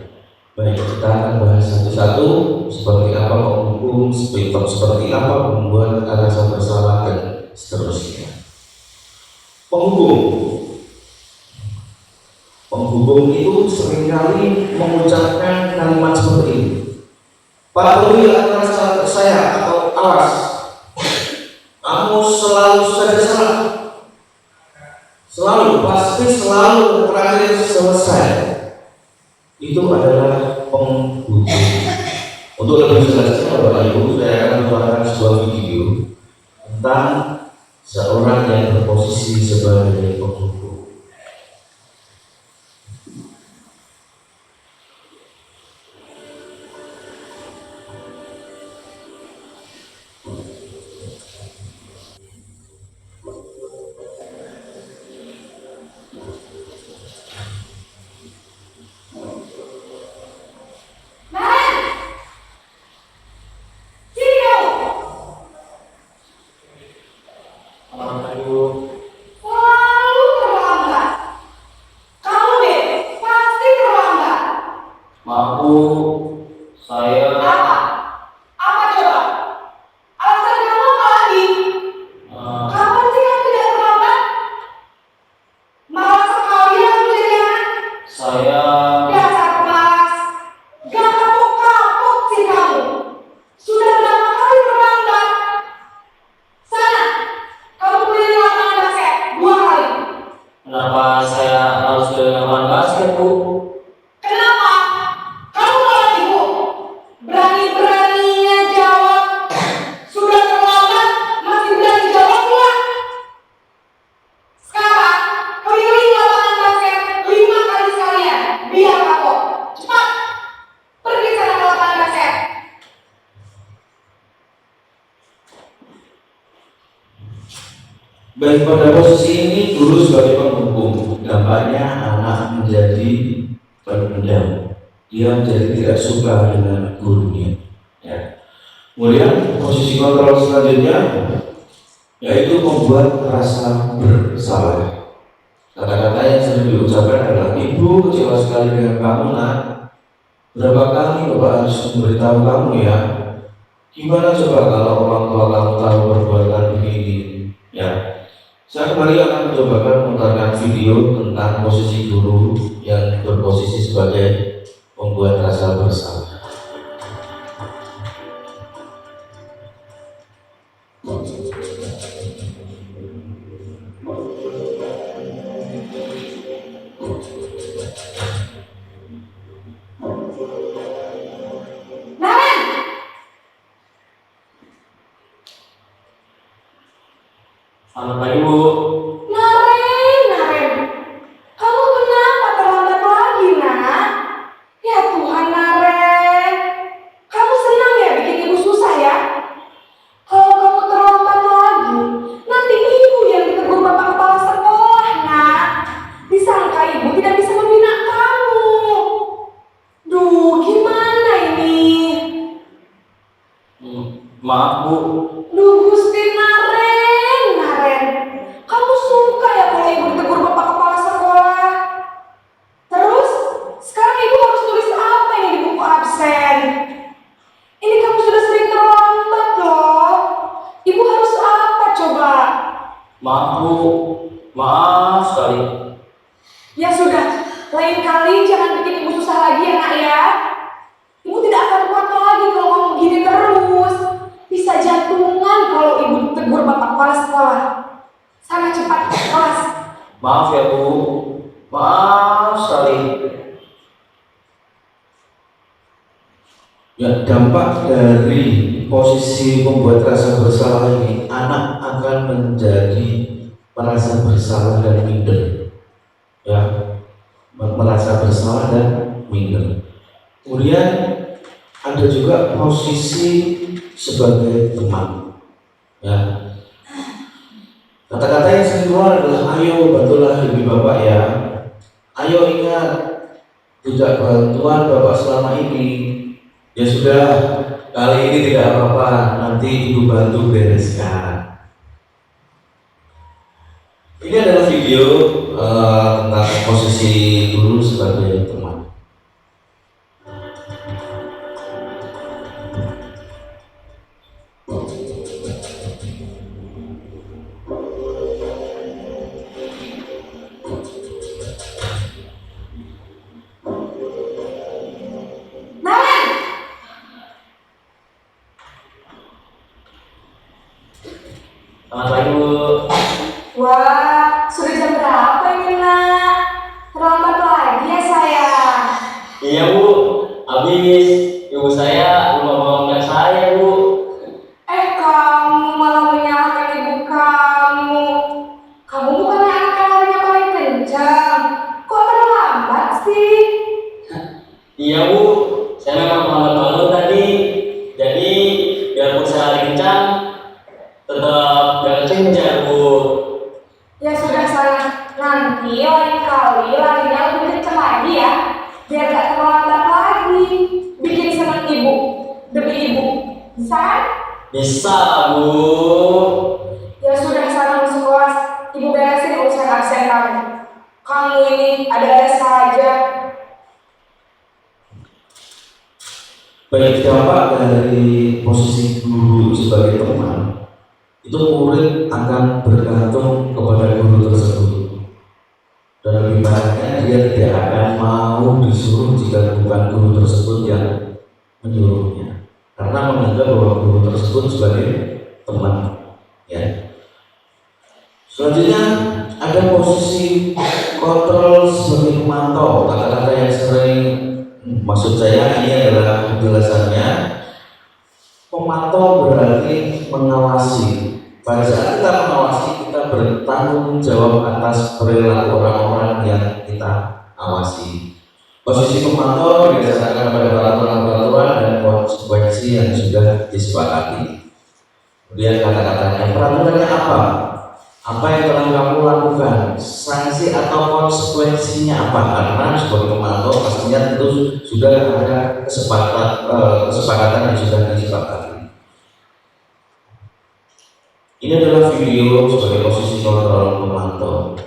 Baik, kita akan bahas satu-satu seperti apa penghubung, seperti apa membuat rasa bersalah dan seterusnya. Penghubung itu seringkali mengucapkan kalimat seperti ini: patuhi aturan saya, atau awas, kamu selalu salah, selalu, pasti selalu terakhir selesai. Itu adalah penghubung. Untuk lebih jelasnya, Bapak Ibu, saya akan membawakan sebuah video tentang seorang yang berposisi sebagai penghubung. Aduh, Selalu terlambat. Kamu deh, pasti terlambat. maaf Bu, saya Apa? Apa coba? Alasan kamu apa lagi? eh, Kapan sih kamu tidak terlambat? Malas sekali ya kamu jadi anak. saya Dasar pemalas. Gak kapok-kapok sih kamu. Sudah berapa kali terlambat? Sana, kamu keliling lapangan basket 2 kali. kenapa saya harus ke lapangan basket Bu? Kenapa? Kamu malah ibu. Berani-beraninya jawab. Sudah terlambat, masih berani jawab pula. Sekarang, keliling lapangan basket 5 kali sekalian. Biar kapok. Cepat, pergi sana ke lapangan basket. Baik, pada posisi ini guru sebagai penghukum, dampaknya anak menjadi pendendam. Dia menjadi tidak suka dengan gurunya. Ya. Kemudian posisi kontrol selanjutnya yaitu membuat rasa bersalah. Kata-kata yang sering diucapkan adalah, ibu kecewa sekali dengan kamu nak. Berapa kali bapak harus memberitahu kamu ya? Gimana coba kalau orang tua kamu tahu perbuatan begini? Ya, saya kembali akan mencoba memutarkan video tentang posisi guru yang berposisi sebagai pembuat rasa bersalah. Naren, Selamat pagi Bu. Naren. Kamu kenapa terlambat lagi, nak? Ya Tuhan, Naren. Kamu senang ya bikin ibu susah ya? Kalau kamu terlambat lagi, nanti ibu yang ditegur bapak kepala sekolah, nak. Disangka ibu tidak bisa membina kamu. Duh, gimana ini? Maaf Bu, Duh, Gusti Naren. Kamu suka ya kalau ibu ditegur bapak kepala sekolah? Terus, sekarang ibu harus tulis apa ini di buku absen? Ini kamu sudah sering terlambat loh. Ibu harus apa coba? maaf Bu, maaf sekali. Ya sudah, lain kali jangan bikin ibu susah lagi ya nak ya. Ibu tidak akan kuat lagi kalau kamu begini terus. Bisa jantungan kalau ibu tegur bapak kepala sekolah. Sana cepat ke kelas. Maaf ya Bu, maaf sekali. Ya, dampak dari posisi membuat rasa bersalah ini, anak akan menjadi merasa bersalah dan minder. Ya, merasa bersalah dan minder. Kemudian ada juga posisi sebagai teman. Ya, kata-kata yang sering keluar adalah, ayo bantulah ibu bapak ya. Ayo ingat, tidak bantuan bapak selama ini. Ya sudah, kali ini tidak apa-apa, nanti ibu bantu bereskan. Ini adalah video tentang posisi guru sebagai teman. Naren, Selamat pagi Bu. wah, sudah jam berapa ini nak? Terlambat lagi ya sayang. Iya Bu, habis ibu saya lupa bangunkan saya Bu. Kamu malah menyalahkan ibu kamu. Kamu bukan anak yang larinya paling kencang. Kok terlambat sih? Iya Bu, saya memang terlambat bangun tadi. Jadi biarpun saya lari kencang, tetap gak kencang Bu. Ya sudah sana, nanti lain kali larinya lebih kencang lagi ya. Biar gak terlambat lagi. Bikin senang ibu, demi ibu. Bisa kan? Bisa Bu. Ya sudah sana Baik dampak dari posisi guru sebagai teman, itu murid akan bergantung kepada guru tersebut. Dan lebih banyaknya dia tidak akan mau disuruh jika bukan guru tersebut yang menyuruhnya, karena menganggap bahwa guru tersebut sebagai teman. Ya. Selanjutnya ada posisi kontrol sebagai pemantau. Kata-kata yang sering maksud saya ini adalah penjelasannya. Pemantau berarti mengawasi. Pada saat kita mengawasi, kita bertanggung jawab atas perilaku orang-orang yang kita awasi. Posisi pemantau berdasarkan pada peraturan-peraturan dan konsekuensi yang sudah disepakati. Kemudian kata-katanya, peraturannya apa? Apa yang telah kamu lakukan? Sanksi atau konsekuensinya apa? Karena sebagai pemantau pastinya tentu sudah ada kesepakatan yang sudah disepakati. Ini adalah video sebagai posisi kontrol pemantau.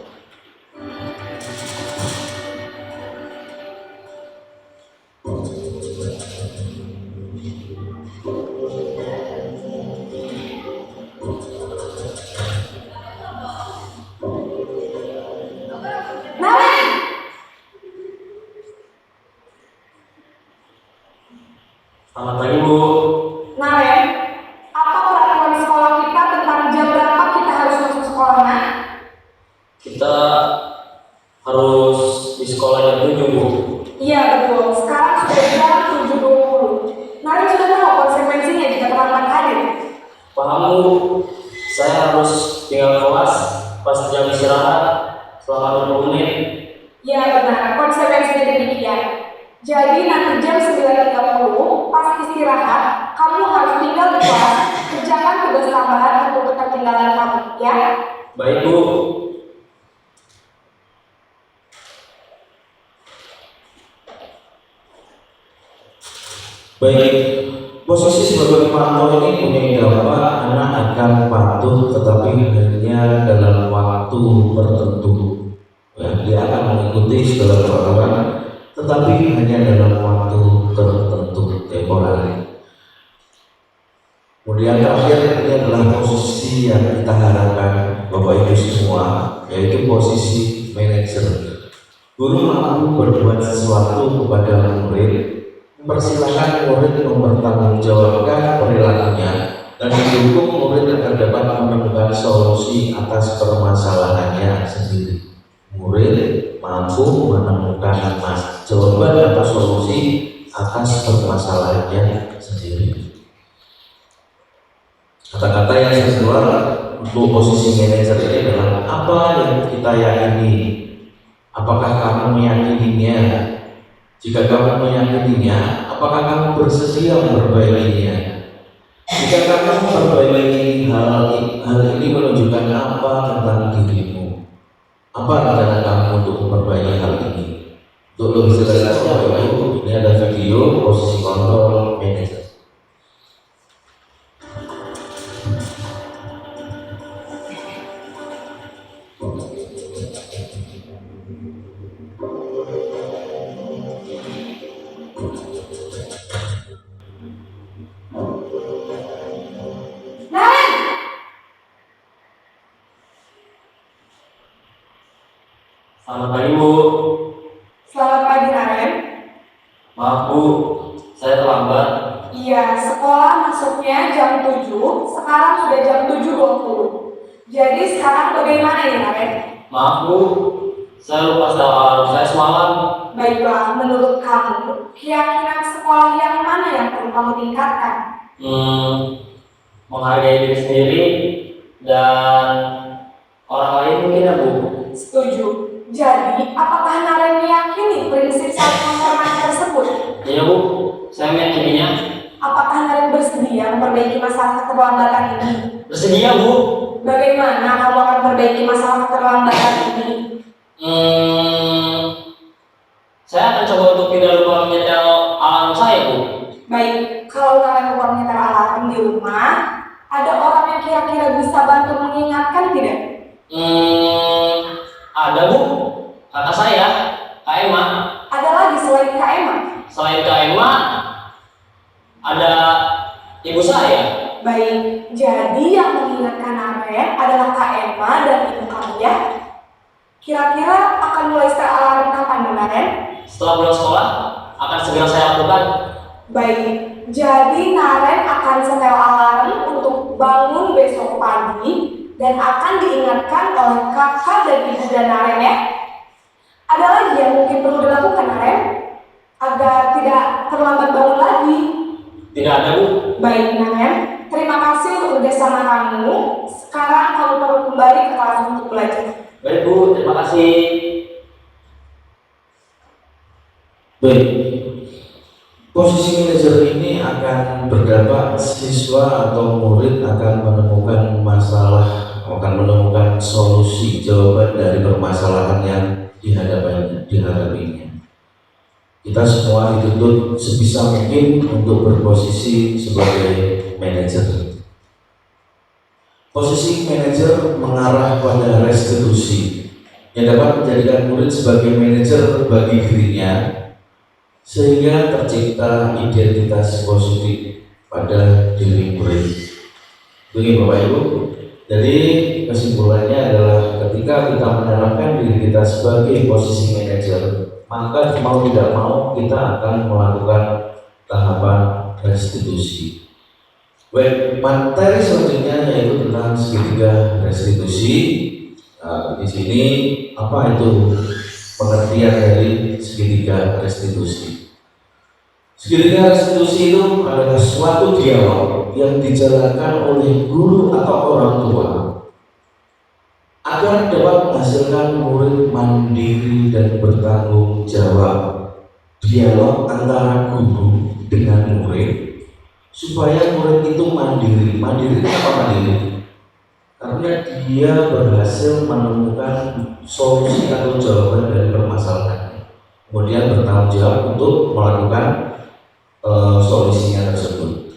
Naren, Selamat pagi Bu. Naren, apa peraturan di sekolah kita tentang jam berapa kita harus masuk sekolah, Nak? Kita harus di sekolah jam 7 Bu. Iya betul, sekarang sudah jam 7.20. Naren sudah tahu konsekuensinya jika terlambat hadir. Paham Bu, saya harus tinggal kelas pas jam istirahat selama 20 menit. Ya benar, konsekuensinya demikian. Jadi nanti jam 9.30 pas istirahat, kamu harus tinggal di kelas, kerjakan tugas tambahan untuk ketertinggalan kamu, ya? Baik Bu. Baik, posisi sebagai pemantau ini punya dampak anak akan patuh tetapi hanya dalam waktu tertentu. Ya, dia akan mengikuti segala peraturan tetapi hanya dalam waktu tertentu, temporer. Kemudian terakhir ini adalah posisi yang kita harapkan Bapak Ibu semua, yaitu posisi manajer. Guru mampu berbuat sesuatu kepada murid, mempersilahkan murid mempertanggungjawabkan perilakunya dan mendukung murid agar dapat menemukan solusi atas permasalahannya sendiri. Murid mampu menemukan jawaban atau solusi atas permasalahannya sendiri. Kata-kata yang saya keluar untuk posisi manajer ini adalah apa yang kita yakini. Apakah kamu meyakininya? Jika kamu meyakininya, apakah kamu bersedia memperbaikinya? Jika kamu memperbaiki hal ini menunjukkan apa tentang dirimu? Apa rencana kamu untuk memperbaiki hal ini? Untuk lebih jelasnya, Bapak Ibu, ini ada video posisi kontrol manajer. Naren, Selamat pagi Bu. selamat pagi Naren. Maaf Bu, saya terlambat. Iya, sekolah masuknya jam 7, sekarang sudah jam 7.20. Jadi sekarang bagaimana ini Naren? Maaf Bu, saya lupa setel alarm saya semalam. Baiklah, menurut kamu, keyakinan sekolah yang mana yang perlu kamu tingkatkan? Menghargai diri sendiri dan orang lain mungkin ya Bu. Setuju. Jadi, apakah Naren meyakini prinsip saling menghormati tersebut? Iya Bu, saya meyakininya. Apakah Naren bersedia memperbaiki masalah keterlambatan ini? Bersedia Bu. Bagaimana kamu akan memperbaiki masalah keterlambatan ini? Saya akan coba untuk tidak lupa menyetel alarm saya Bu. Baik, kalau Naren lupa menyetel alarm di rumah, ada orang yang kira-kira bisa bantu mengingatkan tidak? Ada Bu, kakak saya, Kak Emma. Ada lagi selain Kak Emma? Selain Kak Emma, Ibu saya. Baik, jadi yang mengingatkan Naren adalah Kak Emma dan ibu kamu ya. Kira-kira akan mulai setel alarm kapan Naren? Setelah pulang sekolah, akan segera saya lakukan. Baik, jadi Naren akan setel alarm untuk bangun besok pagi dan akan diingatkan oleh kakak dan ibu dan Naren ya. Ada lagi yang mungkin perlu dilakukan Naren agar tidak terlambat bangun lagi? Tidak ada, Bu. Baik Naren, terima kasih untuk kerjasama kamu. Sekarang kamu perlu kembali ke kelas untuk belajar. Baik, Bu. Terima kasih. Baik, posisi manajer ini akan berdampak siswa atau murid akan menemukan masalah, akan menemukan solusi jawaban dari permasalahan yang dihadapinya. Kita semua dituntut sebisa mungkin untuk berposisi sebagai manajer. Posisi manajer mengarah pada restitusi yang dapat menjadikan murid sebagai manajer bagi dirinya, sehingga tercipta identitas positif pada diri murid. Begini Bapak Ibu, jadi kesimpulannya adalah ketika kita menerapkan diri kita sebagai posisi manajer, maka mau tidak mau kita akan melakukan tahapan restitusi. Baik, materi selanjutnya yaitu tentang segitiga restitusi. Nah, di sini apa itu pengertian dari segitiga restitusi? Segitiga restitusi itu adalah suatu dialog yang dijalankan oleh guru atau orang tua agar dapat menghasilkan murid mandiri dan bertanggung jawab. Dialog antara guru dengan murid supaya murid itu mandiri. Mandiri itu apa mandiri? Karena dia berhasil menemukan solusi atau jawaban dari permasalahannya, kemudian bertanggung jawab untuk melakukan solusinya tersebut.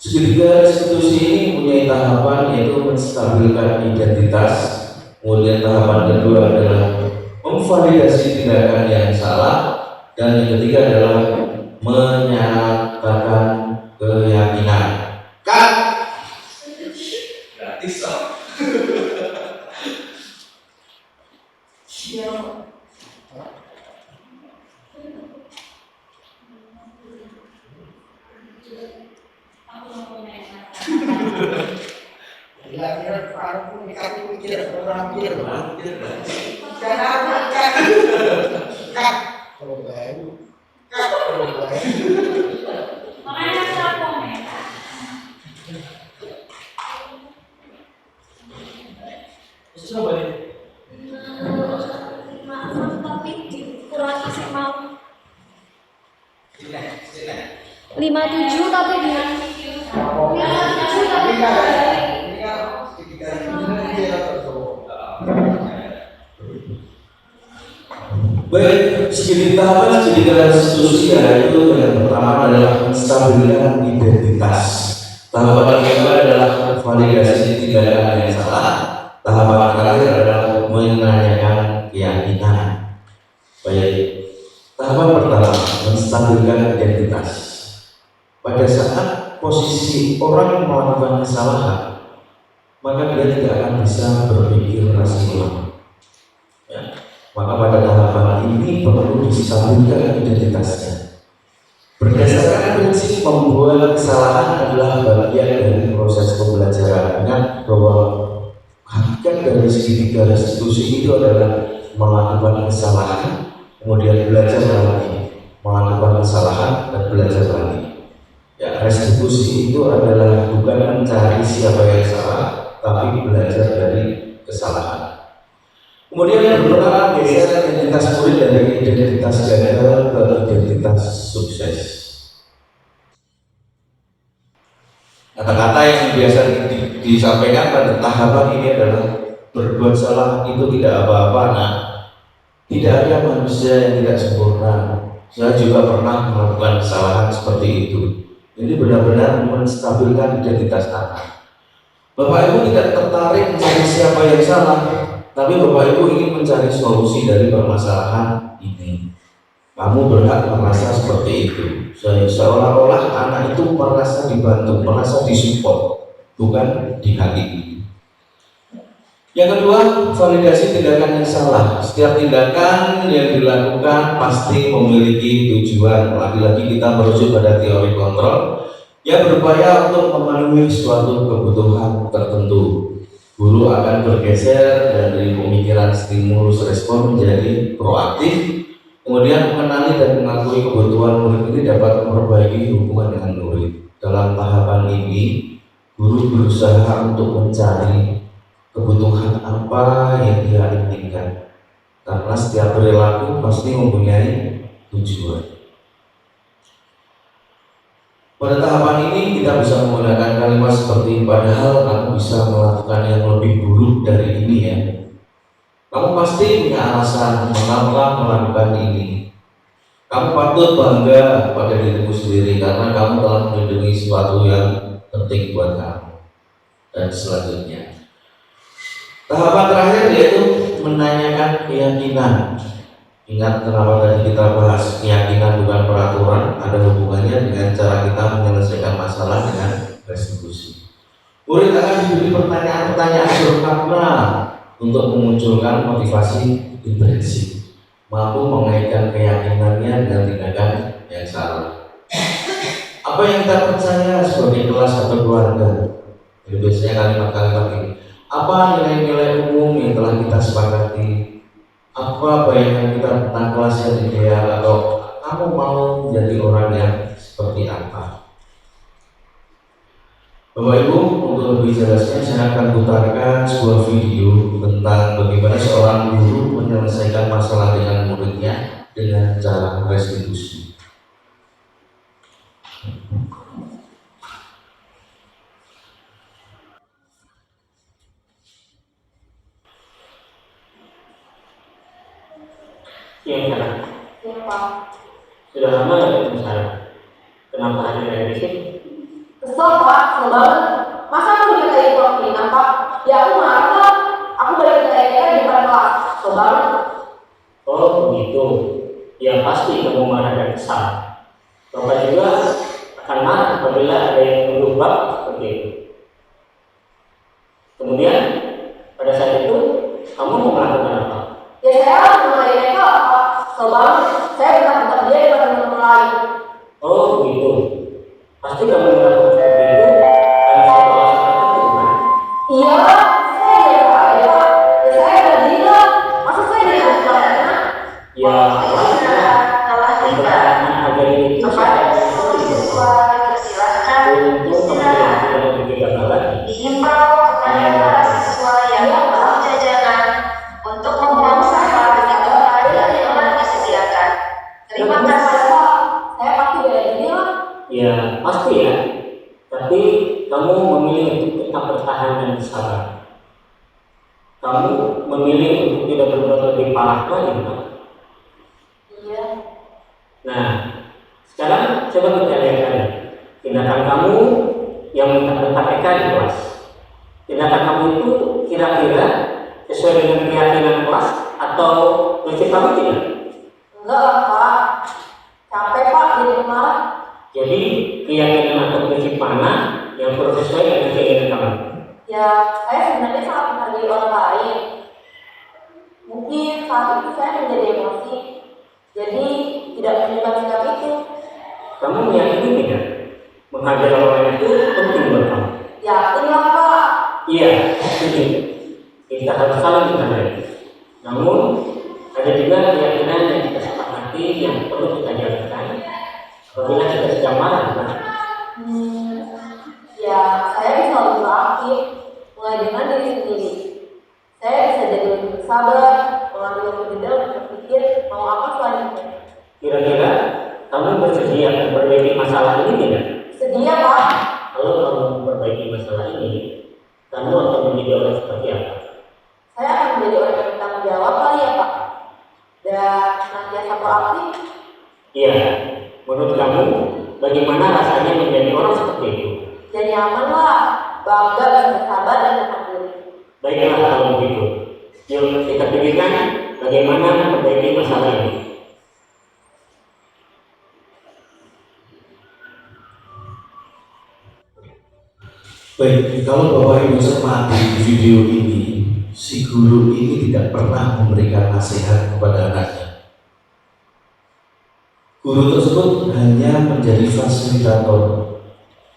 Segitiga restitusi ini mempunyai tahapan yaitu menstabilkan identitas. Kemudian tahapan kedua adalah memvalidasi tindakan yang salah, dan yang ketiga adalah menyatakan keyakinan. Kan? Gratis so. Maaf tapi dikurangi sih mau 57 tapi dia 57 tapi Baik, segitiga restitusi yaitu yang pertama adalah menstabilkan identitas. Tahapan kedua adalah validasi tindakan yang salah. Tahapan terakhir adalah menanyakan keyakinan. Baik, tahapan pertama menstabilkan identitas. Pada saat posisi orang melakukan kesalahan, maka dia tidak akan bisa berpikir rasional. Ya. Maka pada tahapan ini perlu distabilkan identitasnya. Berdasarkan prinsip membuat kesalahan adalah bagian dari proses pembelajaran. Ingat bahwa hakikat dari segitiga restitusi itu adalah melakukan kesalahan, kemudian belajar lagi, melakukan kesalahan dan belajar lagi. Ya, restitusi itu adalah bukan mencari siapa yang salah, tapi belajar dari kesalahan. Kemudian yang pertama, geser identitas murid dari identitas gagal ke identitas sukses. Kata-kata yang biasa disampaikan pada tahapan ini adalah berbuat salah itu tidak apa-apa. Nah, tidak ada manusia yang tidak sempurna. Saya juga pernah melakukan kesalahan seperti itu. Jadi benar-benar menstabilkan identitas anak. Bapak Ibu tidak tertarik mencari siapa yang salah, tapi Bapak Ibu ingin mencari solusi dari permasalahan ini. Kamu berhak merasa seperti itu. Seolah-olah anak itu merasa dibantu, merasa disupport, bukan dihakimi. Yang kedua, validasi tindakan yang salah. Setiap tindakan yang dilakukan pasti memiliki tujuan. Lagi-lagi kita merujuk pada teori kontrol yang berupaya untuk memenuhi suatu kebutuhan tertentu. Guru akan bergeser dari pemikiran stimulus respon menjadi proaktif, kemudian mengenali dan mengakui kebutuhan murid ini dapat memperbaiki hubungan dengan murid. Dalam tahapan ini, guru berusaha untuk mencari kebutuhan apa yang dia inginkan, karena setiap perilaku pasti mempunyai tujuan. Pada tahapan ini kita bisa menggunakan kalimat seperti padahal kamu bisa melakukan yang lebih buruk dari ini ya. Kamu pasti punya alasan mengapa melakukan ini. Kamu patut bangga pada dirimu sendiri karena kamu telah melindungi sesuatu yang penting buat kamu. Dan selanjutnya, tahapan terakhir yaitu menanyakan keyakinan. Ingat kenapa tadi kita bahas keyakinan bukan peraturan, ada hubungannya dengan cara kita menyelesaikan masalah dengan restitusi. Murid akan diberi pertanyaan-pertanyaan bermakna untuk memunculkan motivasi intrinsik, mampu mengaitkan keyakinannya dengan tindakan yang salah. Apa yang kita percaya sebagai kelas atau keluarga? Jadi biasanya kalimat-kalimat ini. Apa nilai-nilai umum yang telah kita sepakati? Apa bayangan kita tentang kelas yang ideal, atau kamu mau menjadi orang yang seperti apa? Bapak Ibu, untuk lebih jelasnya saya akan putarkan sebuah video tentang bagaimana seorang guru menyelesaikan masalah dengan muridnya dengan cara restitusi. Yang sana. Ya Pak. Sudah lama nggak ketemu saya? Kenapa hadir dari sini? Kesel Pak, kesel banget. Masa aku dikatain pemimpinan Pak? Ya aku marah lah. Aku balik ke TK di depan kelas. Kesel banget. Oh begitu. Ya pasti kamu marah dan kesal. Bapak juga akan marah apabila ada yang menuduh Bapak seperti itu. Kemudian pada saat itu kamu mau melakukan apa? Ya saya mulai TK Pak. Kesel banget. Saya bentak-bentak dia di depan teman-teman lain. Oh begitu. Pasti kamu melakukan seperti itu karena satu alasan tertentu kan? Iya, saya ya Pak. Ya saya udah bilang. Masa saya dihantar? Ya wajar. Mempertahankan harga diri itu siapa yang seperti itu? Untuk kemudian tidak memiliki gagal lagi. Dihimbau kepada para siswa yang membawa jajanan untuk membuang sampah dengan tempat yang telah disediakan. Terima kasih. Saya pasti bela diri lah. Ya pasti ya. Tapi kamu memilih untuk tetap bertahan dan bersabar. Kamu memilih untuk tidak berbuat lebih parah lagi kan? Iya. Nah, sekarang coba kita lihat lagi tindakan kamu yang mentak-mentak Eka di kelas. Tindakan kamu itu kira-kira sesuai dengan keyakinan kelas atau prinsip kamu tidak? Enggak lah Pak. Capek Pak jadi marah. Jadi keyakinan atau prinsip mana yang perlu sesuai dengan keinginan kamu? Ya, saya sebenarnya sangat menghargai orang lain. Mungkin saat itu saya menjadi emosi. Jadi tidak menyimpan sikap itu. Kamu meyakini tidak menghargai orang lain itu penting buat kamu? Yakin lah Pak. Iya, setuju. Kita harus saling menghargai. Namun ada juga keyakinan yang kita sepakati yang perlu kita jalankan apabila kita sedang marah, kan? Ya, saya bisa lebih proaktif, mulai dengan diri sendiri. Saya bisa jadi lebih sabar, mengambil waktu jeda untuk berpikir mau apa selanjutnya. Kira-kira kamu bersedia memperbaiki masalah ini tidak? Sedia Pak. Kalau kamu memperbaiki masalah ini, kamu akan menjadi orang seperti apa? Saya akan menjadi orang yang bertanggung jawab kali ya Pak. Dan senantiasa proaktif. Iya, menurut kamu bagaimana rasanya menjadi orang seperti itu? Dan nyaman lah, bangga bisa bersabar dan menahan diri. Baiklah kalau begitu. Yuk kita pikirkan bagaimana memperbaiki masalah ini. Baik, kalau Bapak Ibu cermati di video ini, si guru ini tidak pernah memberikan nasihat kepada anaknya. Guru tersebut hanya menjadi fasilitator.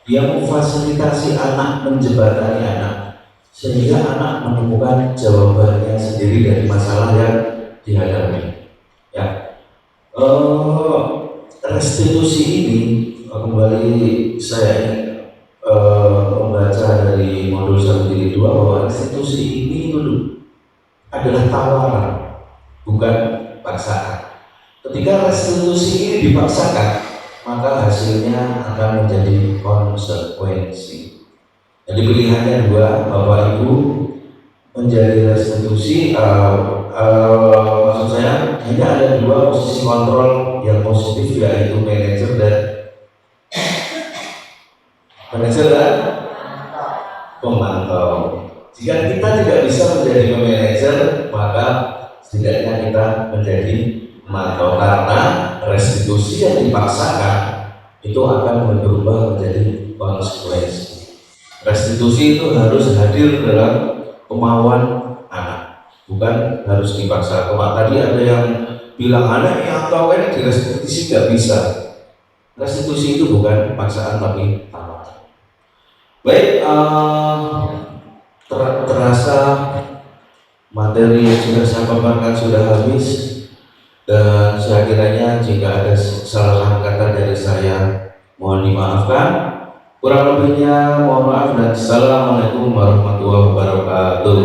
Dia memfasilitasi anak, menjembatani anak, sehingga anak menemukan jawabannya sendiri dari masalah yang dihadapi. Ya, restitusi ini kembali saya membaca dari modul 1.2 bahwa restitusi ini dulu adalah tawaran, bukan paksaan. Ketika restitusi ini dipaksakan, maka hasilnya akan menjadi konsekuensi. Jadi pilihannya dua, Bapak Ibu menjadi restitusi. Maksud saya hanya ada dua posisi kontrol yang positif, yaitu manajer dan pemantau. Jika kita tidak bisa menjadi manajer, maka setidaknya kita menjadi pemantau, karena restitusi yang dipaksakan itu akan berubah menjadi konsekuensi. Restitusi itu harus hadir dalam kemauan anak, bukan harus dipaksa. Tadi ada yang bilang anak yang tahu ini direstitusi nggak bisa. Restitusi itu bukan paksaan tapi tawaran. Baik, terasa materi yang sudah saya paparkan sudah habis, dan saya kiranya jika ada kesalahan kata dari saya mohon dimaafkan. Kurang lebihnya mohon maaf dan assalamualaikum warahmatullahi wabarakatuh.